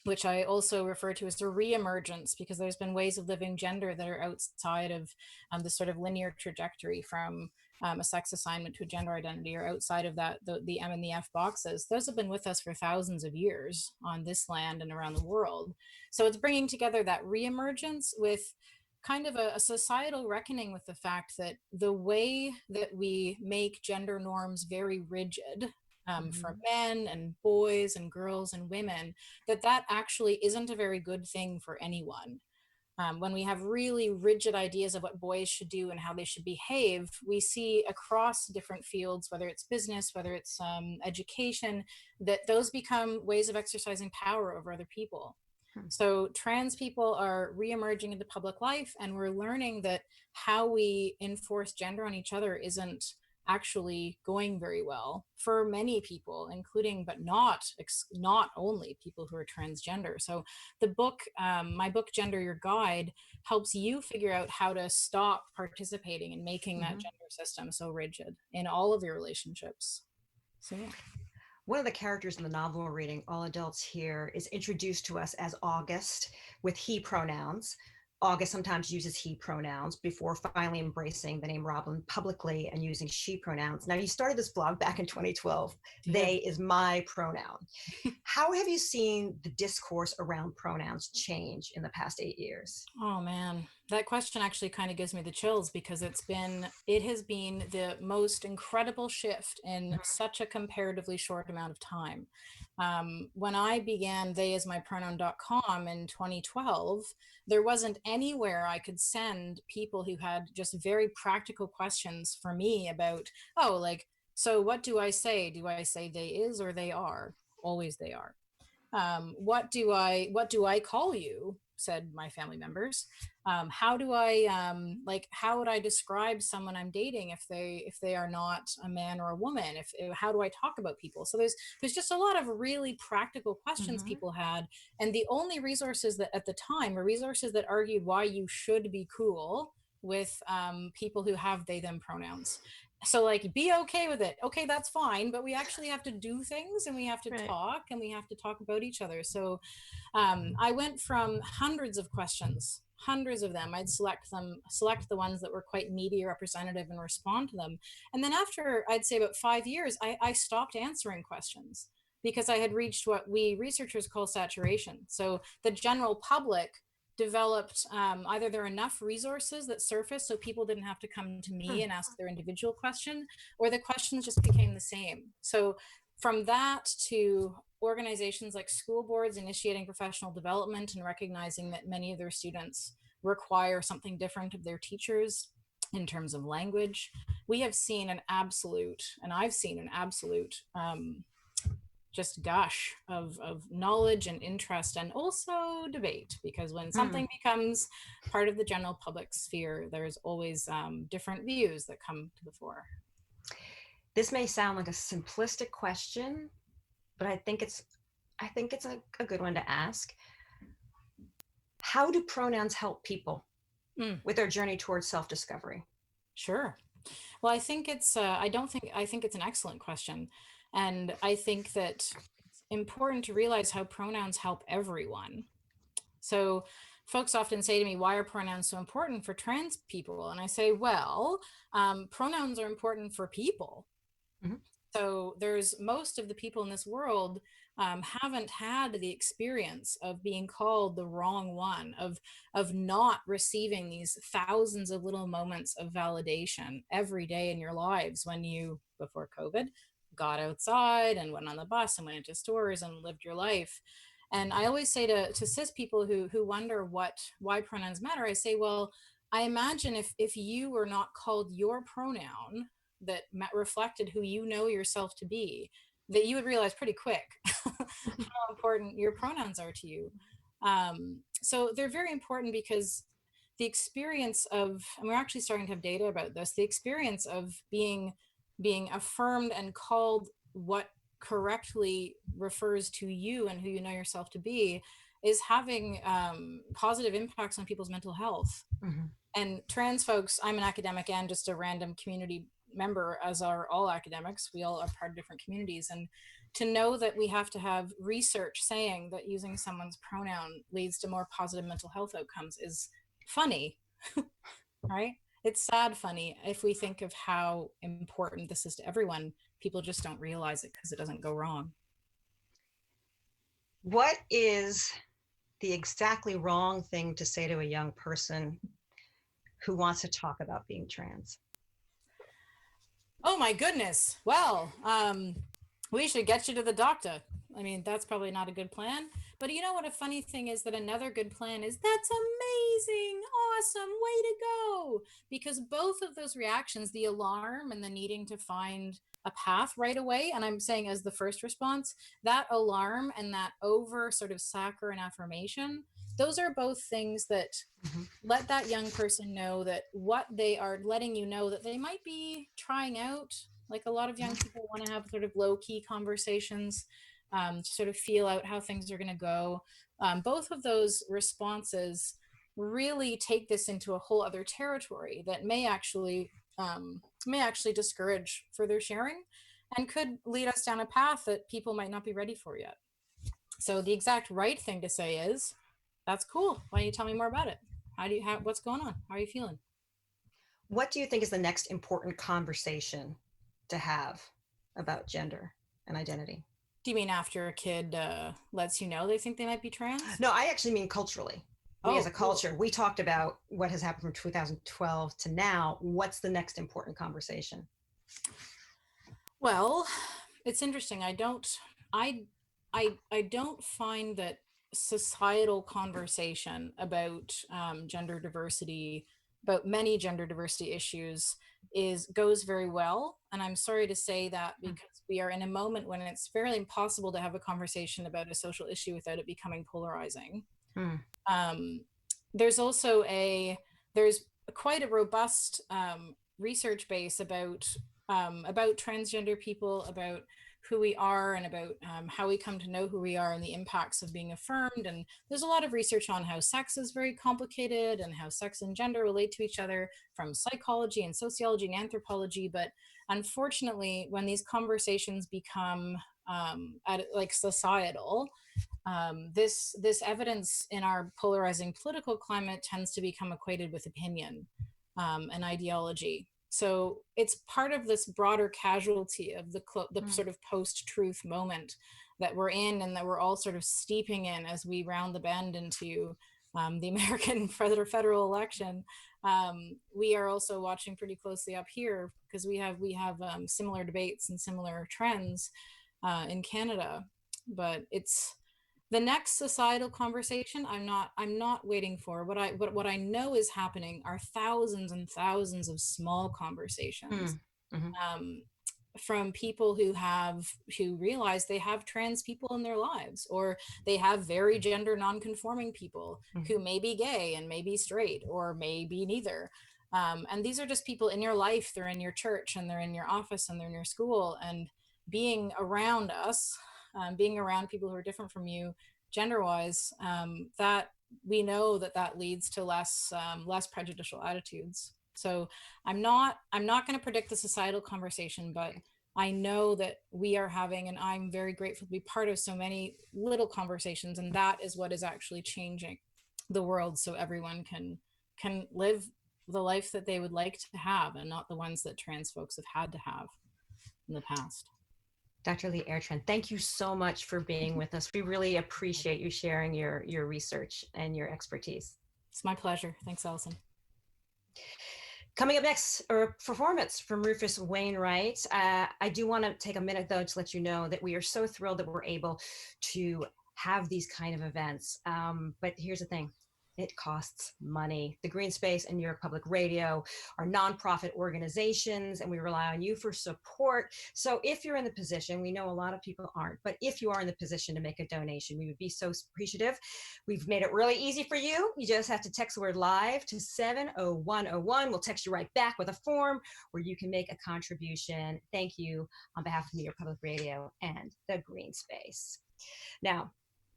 which I also refer to as the re-emergence, because there's been ways of living gender that are outside of the sort of linear trajectory from a sex assignment to a gender identity, or outside of that, the M and the F boxes. Those have been with us for thousands of years on this land and around the world. So it's bringing together that re-emergence with kind of a societal reckoning with the fact that the way that we make gender norms very rigid for men and boys and girls and women, that actually isn't a very good thing for anyone. When we have really rigid ideas of what boys should do and how they should behave, we see across different fields, whether it's business, whether it's education, that those become ways of exercising power over other people. So trans people are reemerging into public life, and we're learning that how we enforce gender on each other isn't actually going very well for many people, including but not only people who are transgender. So the book, my book, Gender Your Guide, helps you figure out how to stop participating in making that gender system so rigid in all of your relationships. So yeah. One of the characters in the novel we're reading, All Adults Here, is introduced to us as August with he pronouns. August sometimes uses he pronouns before finally embracing the name Robin publicly and using she pronouns. Now, you started this blog back in 2012. They is my pronoun. How have you seen the discourse around pronouns change in the past 8 years? Oh man, that question actually kind of gives me the chills, because it has been the most incredible shift in such a comparatively short amount of time. When I began theyismypronoun.com in 2012, there wasn't anywhere I could send people who had just very practical questions for me about, oh, like, so what do I say? Do I say they is or they are? Always they are. What do I call you? Said my family members. How would I describe someone I'm dating if they are not a man or a woman? How do I talk about people? So there's just a lot of really practical questions people had, and the only resources that at the time were resources that argued why you should be cool with people who have they them pronouns. So like, be okay with it. Okay, that's fine, but we actually have to do things, and we have to talk, and we have to talk about each other. So I went from hundreds of questions, hundreds of them. I'd select the ones that were quite meaty or representative and respond to them. And then after, I'd say about 5 years, I stopped answering questions, because I had reached what we researchers call saturation. So the general public developed either there are enough resources that surface so people didn't have to come to me and ask their individual question, or the questions just became the same. So from that to organizations like school boards initiating professional development and recognizing that many of their students require something different of their teachers in terms of language, we have seen an absolute, and I've seen an absolute just gush of knowledge and interest, and also debate, because when something becomes part of the general public sphere, there's always different views that come to the fore. This may sound like a simplistic question, but I think it's a good one to ask. How do pronouns help people with their journey towards self-discovery? Sure. Well, I think it's I think it's an excellent question. And I think that it's important to realize how pronouns help everyone. So folks often say to me, why are pronouns so important for trans people? And I say, well, pronouns are important for people. So there's most of the people in this world haven't had the experience of being called the wrong one, of not receiving these thousands of little moments of validation every day in your lives when you, before COVID, got outside and went on the bus and went into stores and lived your life. And I always say to cis people who wonder why pronouns matter, I say, well, I imagine if you were not called your pronoun that reflected who you know yourself to be, that you would realize pretty quick how important your pronouns are to you. So they're very important, because the experience of, and we're actually starting to have data about this, the experience of being affirmed and called what correctly refers to you and who you know yourself to be is having positive impacts on people's mental health. And trans folks, I'm an academic and just a random community member, as are all academics. We all are part of different communities. And to know that we have to have research saying that using someone's pronoun leads to more positive mental health outcomes is funny, right? It's sad funny if we think of how important this is to everyone. People just don't realize it because it doesn't go wrong. What is the exactly wrong thing to say to a young person who wants to talk about being trans? Oh my goodness. Well, we should get you to the doctor. I mean, that's probably not a good plan. But you know what a funny thing is, that another good plan is, that's amazing, awesome, way to go. Because both of those reactions, the alarm and the needing to find a path right away, and I'm saying as the first response, that alarm and that over sort of saccharine affirmation, those are both things that let that young person know that what they are letting you know that they might be trying out. Like a lot of young people want to have sort of low-key conversations, to sort of feel out how things are going to go. Both of those responses really take this into a whole other territory that may actually discourage further sharing and could lead us down a path that people might not be ready for yet. So the exact right thing to say is, that's cool. Why don't you tell me more about it? What's going on? How are you feeling? What do you think is the next important conversation to have about gender and identity? Do you mean after a kid lets you know they think they might be trans? No, I actually mean culturally. We as a culture, we talked about what has happened from 2012 to now. What's the next important conversation? Well, it's interesting. I don't find that societal conversation about gender diversity, about many gender diversity issues, goes very well. And I'm sorry to say that, because we are in a moment when it's fairly impossible to have a conversation about a social issue without it becoming polarizing. There's also there's quite a robust research base about transgender people, about who we are, and about how we come to know who we are and the impacts of being affirmed. And there's a lot of research on how sex is very complicated and how sex and gender relate to each other from psychology and sociology and anthropology. But unfortunately, when these conversations become societal, this evidence in our polarizing political climate tends to become equated with opinion and ideology. So it's part of this broader casualty of the sort of post-truth moment that we're in, and that we're all sort of steeping in as we round the bend into the American federal election. We are also watching pretty closely up here, because we have similar debates and similar trends in Canada. But it's the next societal conversation I'm not waiting for. What I know is happening are thousands and thousands of small conversations from people who realize they have trans people in their lives, or they have very gender non-conforming people who may be gay and may be straight, or maybe neither. And these are just people in your life. They're in your church, and they're in your office, and they're in your school. And being around us, being around people who are different from you gender-wise, that we know that leads to less prejudicial attitudes. So I'm not going to predict the societal conversation, but I know that we are having, and I'm very grateful to be part of so many little conversations, and that is what is actually changing the world, so everyone can live the life that they would like to have, and not the ones that trans folks have had to have in the past. Dr. Lee Airtrend, thank you so much for being with us. We really appreciate you sharing your research and your expertise. It's my pleasure. Thanks, Allison. Coming up next, a performance from Rufus Wainwright. I do want to take a minute, though, to let you know that we are so thrilled that we're able to have these kind of events. But here's the thing. It costs money. The Green Space and New York Public Radio are nonprofit organizations, and we rely on you for support. So if you're in the position, we know a lot of people aren't, but if you are in the position to make a donation, we would be so appreciative. We've made it really easy for you. You just have to text the word live to 70101. We'll text you right back with a form where you can make a contribution. Thank you on behalf of New York Public Radio and the Green Space. Now,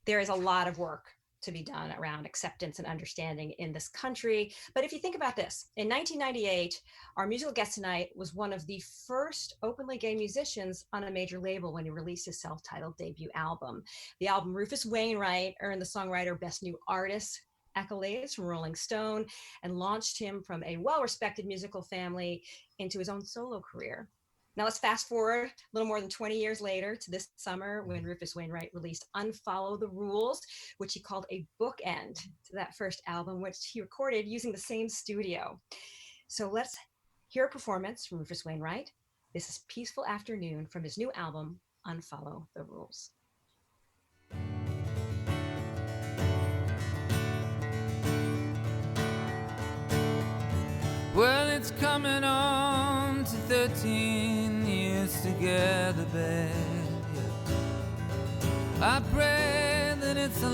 there is a lot of work to be done around acceptance and understanding in this country. But if you think about this, in 1998, our musical guest tonight was one of the first openly gay musicians on a major label when he released his self-titled debut album. The album Rufus Wainwright earned the songwriter Best New Artist accolades from Rolling Stone and launched him from a well-respected musical family into his own solo career. Now let's fast forward a little more than 20 years later to this summer when Rufus Wainwright released Unfollow the Rules, which he called a bookend to that first album, which he recorded using the same studio. So let's hear a performance from Rufus Wainwright. This is Peaceful Afternoon from his new album, Unfollow the Rules. Well, it's coming on to 13 years together, babe. I pray that it's a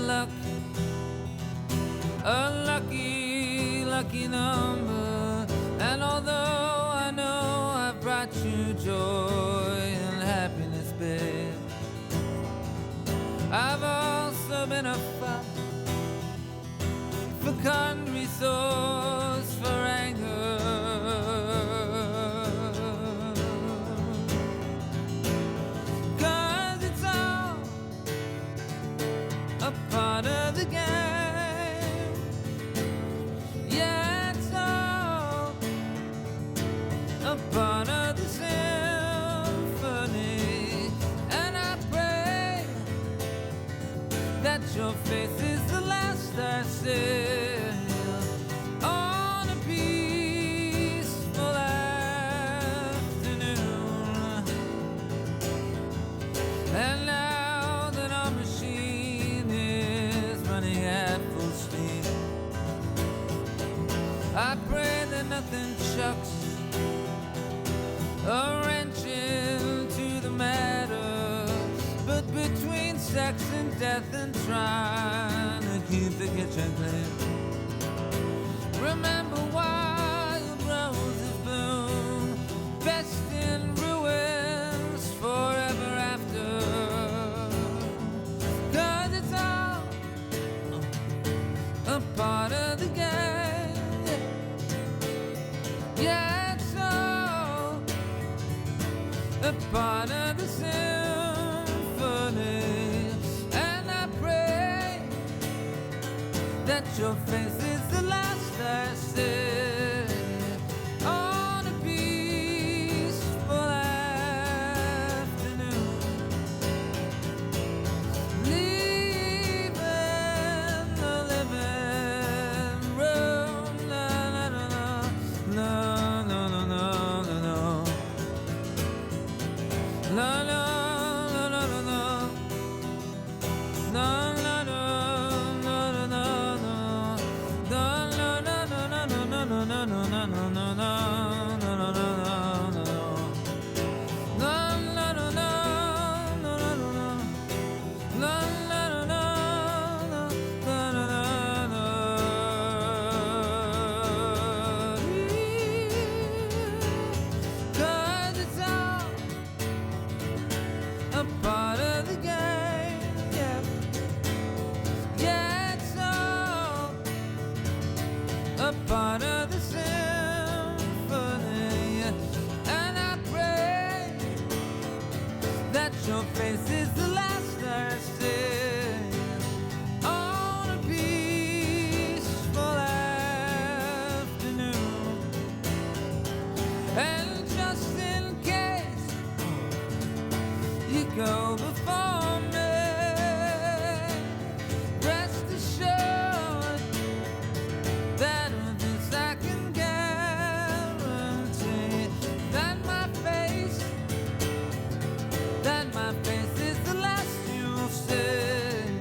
lucky number. And although I know I've brought you joy and happiness, babe, I've also been a father for country source, for anger. Cause it's all a part of the game. Yeah, it's all a part of the symphony. And I pray that your face is the last I see on a peaceful afternoon. And now that our machine is running at full speed, I pray that nothing chucks a wrench into the matter, but between sex and death and trying to keep the kitchen clean, remember wild roses bloom, best in ruins forever after. Cause it's all a part of the game. Yeah, it's all a part of the symphony. And I pray that your face is the last I see on a peaceful afternoon. Leaving the living room. La, la, la, la. No, no, no, no, no, no. La, la. Part of the symphony, and I pray that your face is the last I see on a peaceful afternoon. And just in case you go before me, rest assured that I can guarantee that my face is the last you'll see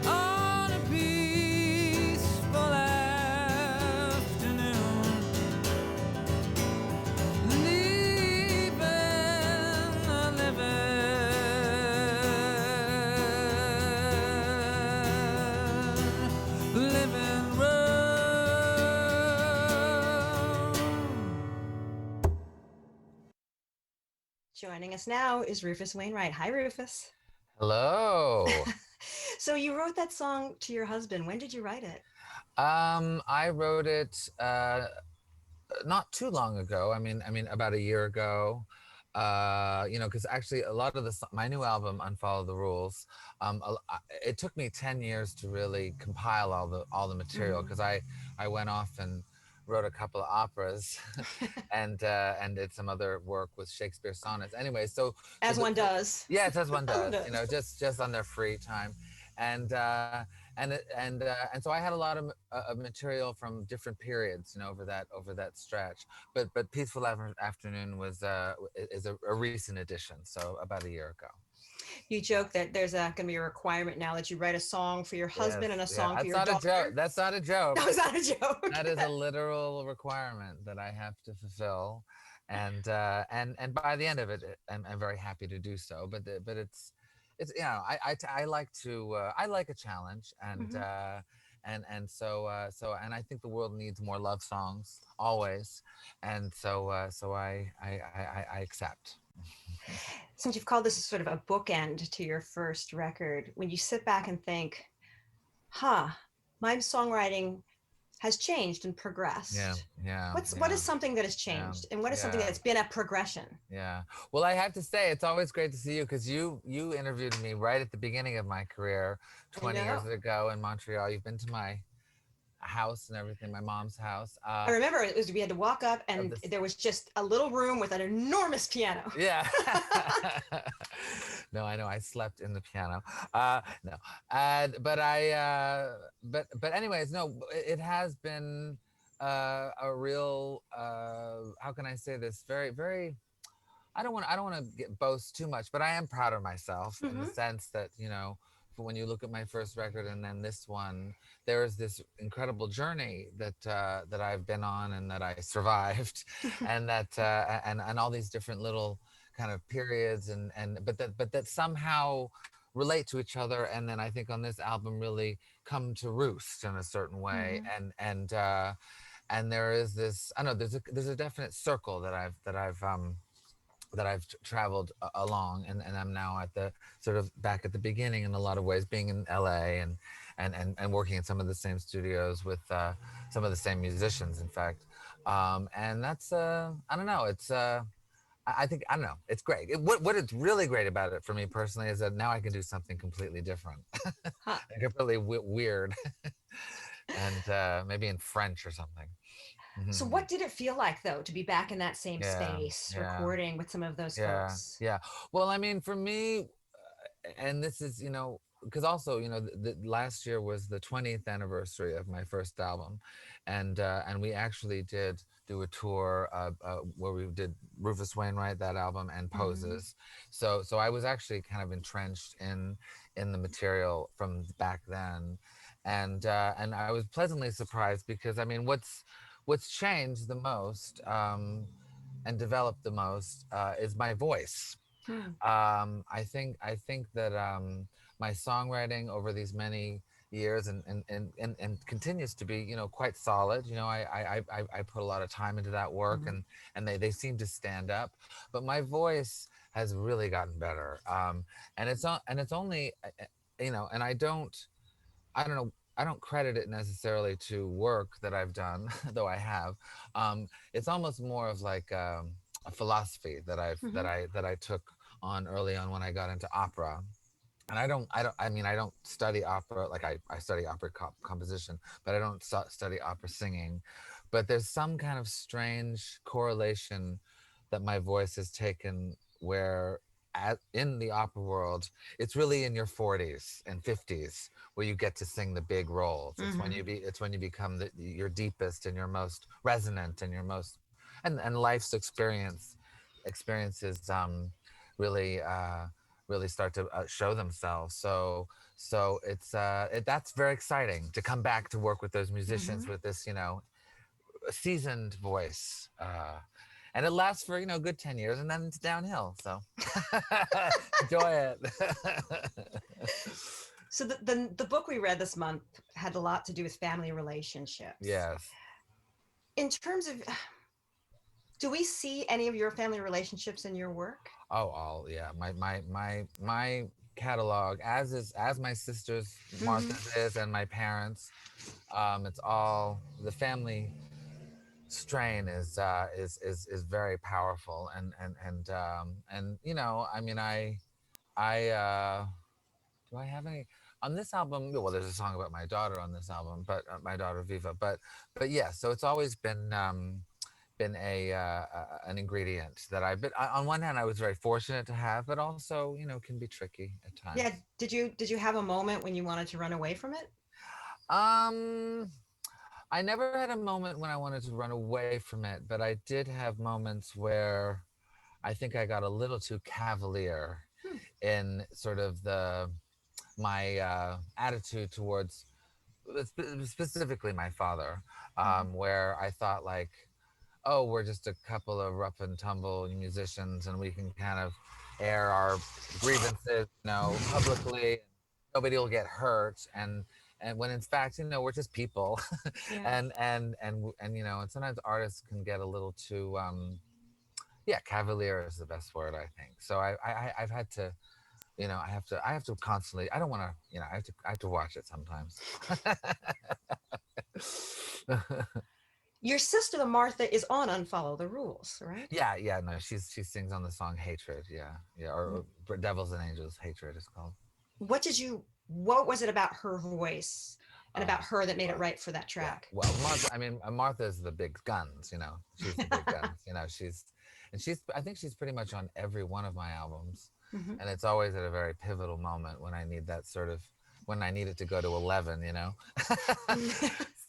on a peaceful afternoon. Leaving the living room. Joining us now is Rufus Wainwright. Hi, Rufus. Hello. So you wrote that song to your husband. When did you write it? I wrote it not too long ago. I mean, about a year ago. Because actually a lot of my new album, Unfollow the Rules, it took me 10 years to really compile all the material, because I went off and wrote a couple of operas and did some other work with Shakespeare sonnets. Anyway, as one does. Yes, as one does. You know, just on their free time, and so I had a lot of material from different periods, you know, over that stretch. But Peaceful Afternoon is a recent addition, so about a year ago. You joke that there's going to be a requirement now that you write a song for your husband and a song for your daughter. That's not a joke. That was not a joke. That is a literal requirement that I have to fulfill, and by the end of it, I'm very happy to do so. But it's you know, I like a challenge, and so I think the world needs more love songs always, and so I accept. Since you've called this sort of a bookend to your first record, when you sit back and think, my songwriting has changed and progressed. What is something that has changed, and what is something that's been a progression? Yeah. Well, I have to say, it's always great to see you, because you interviewed me right at the beginning of my career 20 years ago in Montreal. You've been to my house and everything, my mom's house. I remember we had to walk up, and there was just a little room with an enormous piano. Yeah. No, I know. I slept in the piano. No, but anyways, no. It has been a real. How can I say this? Very, very. I don't want to boast too much, but I am proud of myself in the sense that, you know, when you look at my first record and then this one, there is this incredible journey that I've been on and that I survived, and that and all these different little kind of periods but that somehow relate to each other, and then I think on this album really come to roost in a certain way, and there is this, I don't know, there's a definite circle that I've traveled along, and I'm now at the sort of back at the beginning in a lot of ways, being in LA and working in some of the same studios with some of the same musicians, in fact. And that's I don't know, it's I think, I don't know, it's great. What it's really great about it for me personally is that now I can do something completely different, completely weird, and maybe in French or something. So what did it feel like, though, to be back in that same space, recording with some of those folks? Yeah. Well, I mean, for me, and this is, you know, because also, you know, the last year was the 20th anniversary of my first album, and we actually did do a tour where we did Rufus Wainwright, that album, and Poses. So I was actually kind of entrenched in the material from back then, and I was pleasantly surprised, because I mean, what's changed the most and developed the most is my voice. I think that my songwriting over these many years and continues to be, you know, quite solid. You know, I put a lot of time into that work, and they seem to stand up. But my voice has really gotten better, and it's only, you know, and I don't know. I don't credit it necessarily to work that I've done, though I have. It's almost more of like a philosophy that I took on early on when I got into opera. And I don't study opera, like I study opera composition, but I don't study opera singing. But there's some kind of strange correlation that my voice has taken, where in the opera world, it's really in your 40s and 50s where you get to sing the big roles. It's when you become your deepest and your most resonant and your most and life's experiences really start to show themselves. So it's that's very exciting to come back to work with those musicians with this, you know, seasoned voice. And it lasts for, you know, a good 10 years, and then it's downhill. So enjoy it. So the book we read this month had a lot to do with family relationships. Yes. In terms of, do we see any of your family relationships in your work? Oh, yeah. My catalog, as my sister's, Martha's is, and my parents, it's all the family strain is very powerful, and you know, I mean, I do I have any? On this album, well, there's a song about my daughter on this album, but my daughter Viva. But yeah, so it's always been an ingredient that I've been. On one hand, I was very fortunate to have, but also, can be tricky at times. Yeah. Did you have a moment when you wanted to run away from it? I never had a moment when I wanted to run away from it, but I did have moments where I think I got a little too cavalier in sort of my attitude towards specifically my father, where I thought like, oh, we're just a couple of rough and tumble musicians and we can kind of air our grievances, publicly. Nobody will get hurt. And when in fact, we're just people. Yeah. and sometimes artists can get a little too, cavalier is the best word, I think. So I've had to, I have to constantly, I don't want to, I have to watch it sometimes. Your sister, the Martha, is on Unfollow the Rules, right? Yeah, no, she sings on the song Hatred, or Devils and Angels, Hatred is called. What was it about her voice and about her that made it right for that track? Yeah. Well, Martha's the big guns, she's the big guns, I think she's pretty much on every one of my albums. Mm-hmm. And it's always at a very pivotal moment when I need that when I need it to go to 11,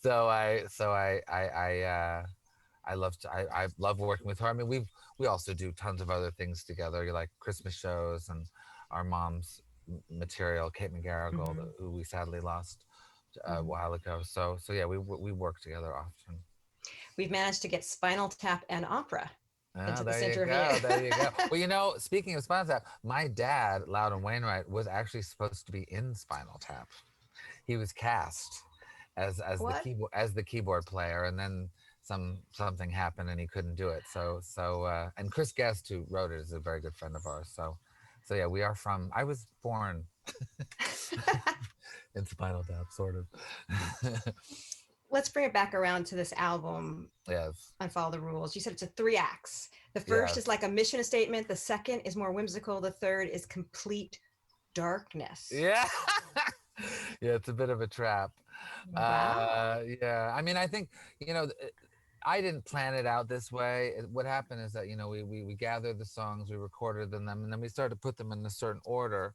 So I love working with her. I mean, we also do tons of other things together, like Christmas shows and our mom's material, Kate McGarrigle, who we sadly lost a while ago. So yeah, we work together often. We've managed to get Spinal Tap and opera into this there interview. There you go. Well, speaking of Spinal Tap, my dad, Loudon Wainwright, was actually supposed to be in Spinal Tap. He was cast as the keyboard player, and then something happened and he couldn't do it. So and Chris Guest, who wrote it, is a very good friend of ours. So yeah, I was born in Spinal Tap, sort of. Let's bring it back around to this album. Yes. Unfollow the Rules. You said it's a 3 acts. The first is like a mission statement. The second is more whimsical. The third is complete darkness. Yeah. Yeah, it's a bit of a trap. Wow. Yeah. I mean, I think, I didn't plan it out this way. What happened is that, we gathered the songs, we recorded them, and then we started to put them in a certain order.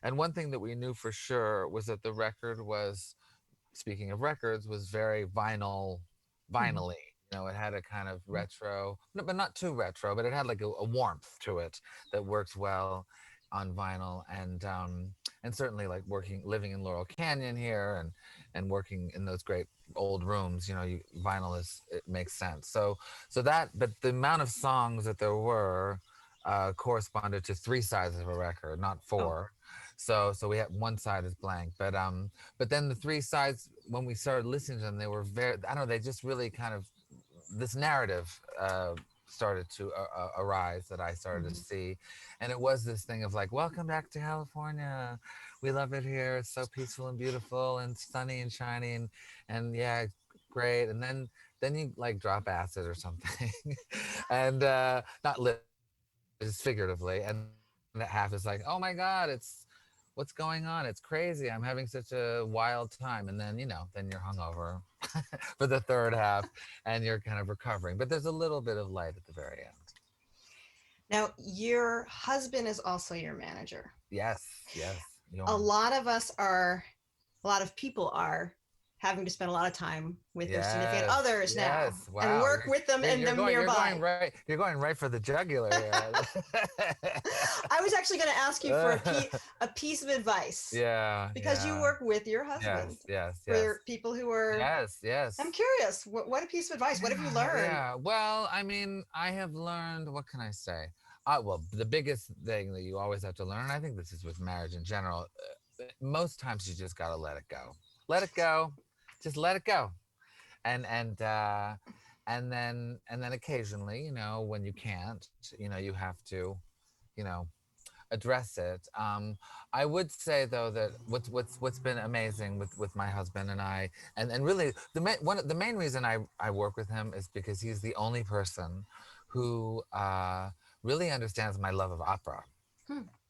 And one thing that we knew for sure was that the record was, speaking of records, was very vinylly. It had a kind of retro, but not too retro, but it had like a warmth to it that works well on vinyl. And certainly like living in Laurel Canyon here and working in those great old rooms, vinyl it makes sense. So but the amount of songs that there were corresponded to 3 sides of a record, not 4. So we had one side is blank, but then the 3 sides, when we started listening to them, they were very, I don't know, they just really kind of, this narrative started to arise that I started to see. And it was this thing of like, welcome back to California. We love it here. It's so peaceful and beautiful and sunny and shiny and yeah, great. And then you like drop acid or something and not literally, just figuratively. And that half is like, oh my God, what's going on? It's crazy. I'm having such a wild time. And then, then you're hungover for the third half and you're kind of recovering. But there's a little bit of light at the very end. Now, your husband is also your manager. Yes. A lot of people are having to spend a lot lot with their significant others now and work with them and them nearby. You're going right for the jugular here. I was actually going to ask you for a piece of advice. Yeah. Because you work with your husband. Yes. For people who are. Yes. I'm curious. What a piece of advice. What have you learned? Yeah. Well, I mean, I have learned. What can I say? Well, the biggest thing that you always have to learn, and I think this is with marriage in general, most times you just got to let it go. Let it go. Just let it go, and then occasionally, when you can't, you have to, address it. I would say though that what's been amazing with my husband and I, and really the main reason I work with him is because he's the only person who really understands my love of opera.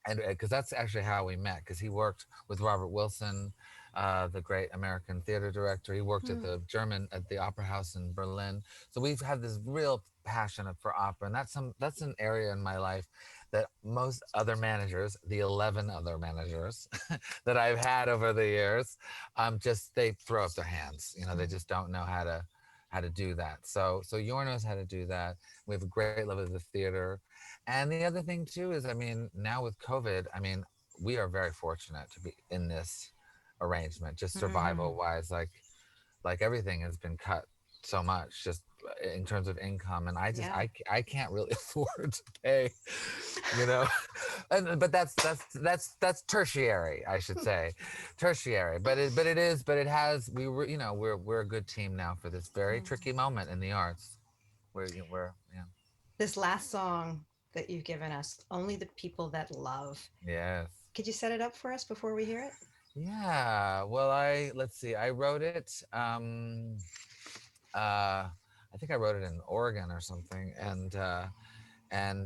and because that's actually how we met, because he worked with Robert Wilson, the great American theater director. He worked at the Opera House in Berlin. So we've had this real passion for opera, and that's an area in my life that most other managers, the 11 other managers that I've had over the years, they throw up their hands. They just don't know how to do that. So Yor knows how to do that. We have a great love of the theater. And the other thing too is, now with COVID, we are very fortunate to be in this arrangement, just survival wise, like everything has been cut so much just in terms of income, and I can't really afford to pay, but that's tertiary, I should say, tertiary. But we're a good team now for this very tricky moment in the arts. This last song that you've given us, Only the People That Love. Yes. Could you set it up for us before we hear it? Yeah. Well, let's see. I wrote it. I think I wrote it in Oregon or something, and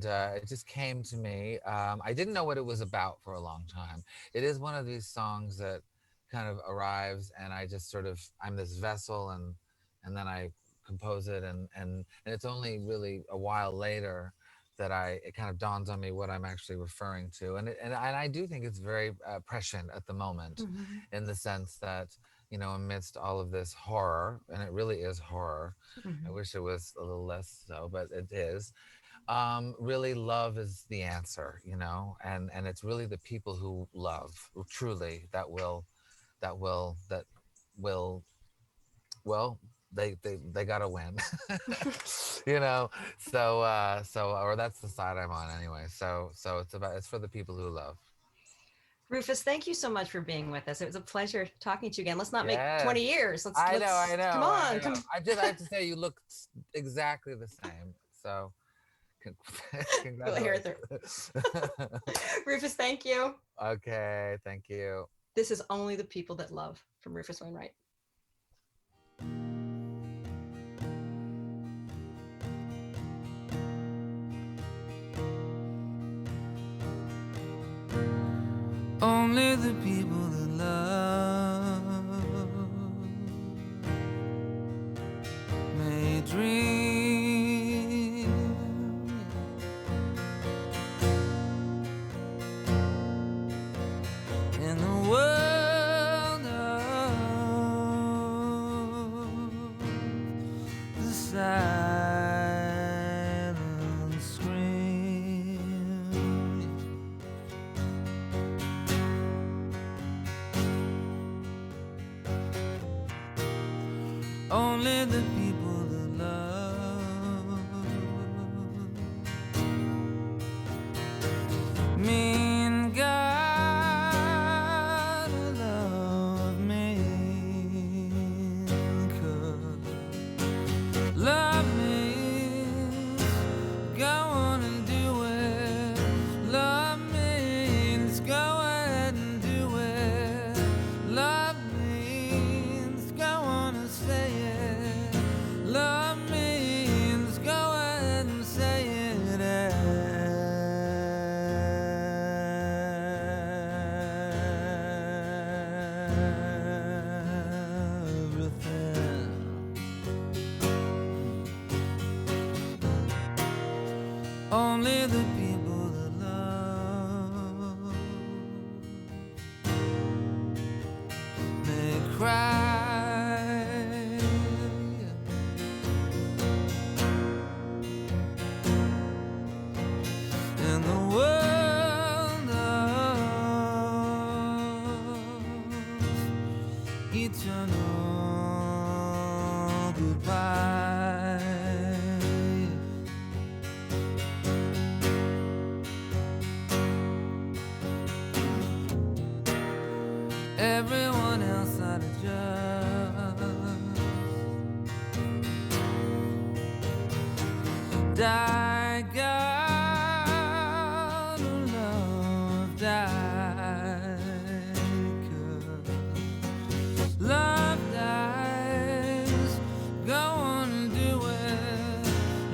it just came to me. I didn't know what it was about for a long time. It is one of these songs that kind of arrives, and I just I'm this vessel, and then I compose it, and it's only really a while later that it kind of dawns on me what I'm actually referring to, and I do think it's very prescient at the moment, in the sense that, amidst all of this horror, and it really is horror. I wish it was a little less so, but it is. Really, love is the answer, and it's really the people who love truly that will, they gotta win, or that's the side I'm on anyway. So it's for the people who love. Rufus, thank you so much for being with us. It was a pleasure talking to you again. Let's not make 20 years. I know. Come on. I have to say, you look exactly the same. So, congratulations. Rufus, thank you. Okay, thank you. This is Only the People That Love from Rufus Wainwright. Only the people that love may dream. In the world of the silent scream. Only the people that love mean God love me, 'cause love means go on and do it. Love means go ahead and do it. Love means go on and say it. Love means go ahead and say it. Everything. Only the people that love may cry. In the world of eternal goodbye. Everyone else ought to just die, God, oh love, die, 'cause love dies, go on and do it.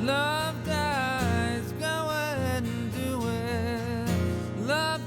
Love dies, go ahead and do it. Love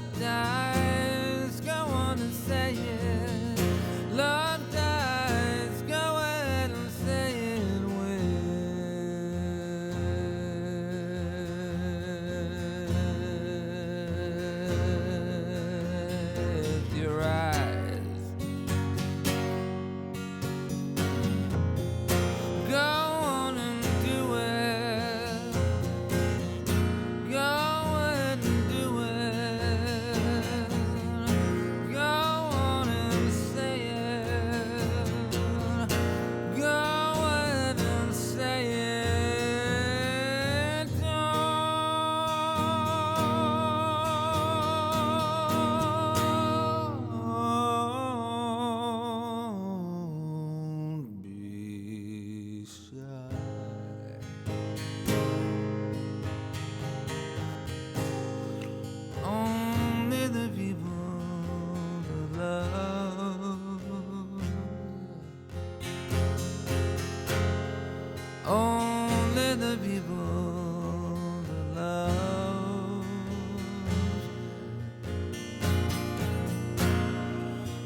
the people that love.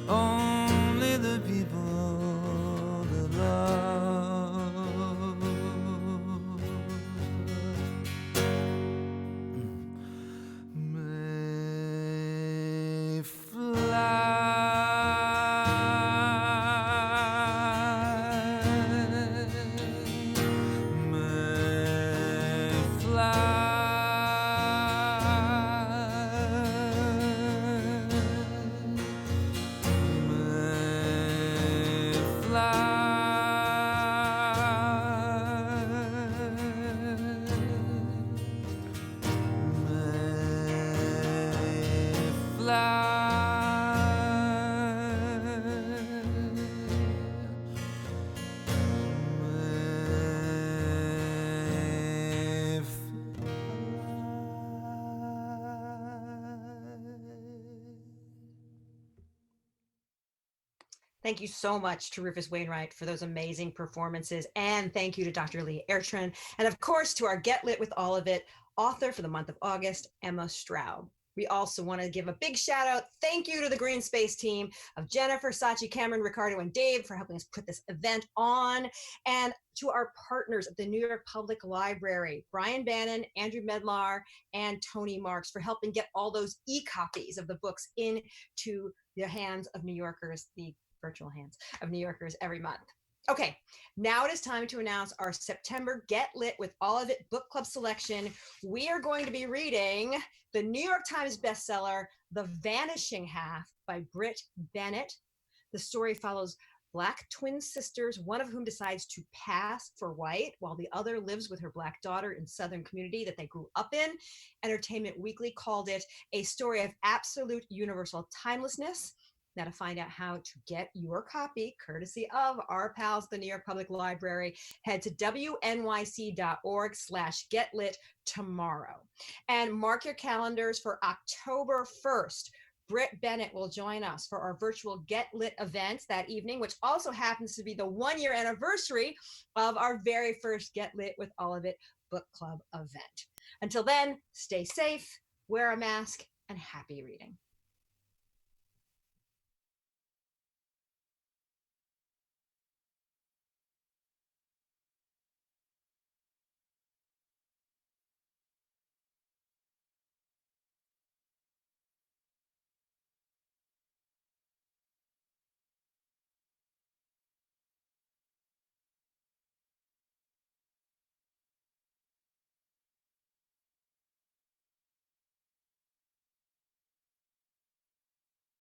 Only the people that love may Thank you so much to Rufus Wainwright for those amazing performances. And thank you to Dr. Lee Ertrin. And of course, to our Get Lit with All of It author for the month of August, Emma Straub. We also want to give a big shout out. Thank you to the Green Space team of Jennifer, Sachi, Cameron, Ricardo, and Dave for helping us put this event on. And to our partners at the New York Public Library, Brian Bannon, Andrew Medlar, and Tony Marks for helping get all those e-copies of the books into the hands of New Yorkers, the virtual hands of New Yorkers every month. Okay, now it is time to announce our September Get Lit with All of It book club selection. We are going to be reading the New York Times bestseller, The Vanishing Half by Britt Bennett. The story follows Black twin sisters, one of whom decides to pass for white while the other lives with her Black daughter in Southern community that they grew up in. Entertainment Weekly called it a story of absolute universal timelessness. Now, to find out how to get your copy, courtesy of our pals, the New York Public Library, head to wnyc.org/getlit tomorrow. And mark your calendars for October 1st. Britt Bennett will join us for our virtual Get Lit events that evening, which also happens to be the 1-year anniversary of our very first Get Lit with All of It book club event. Until then, stay safe, wear a mask, and happy reading.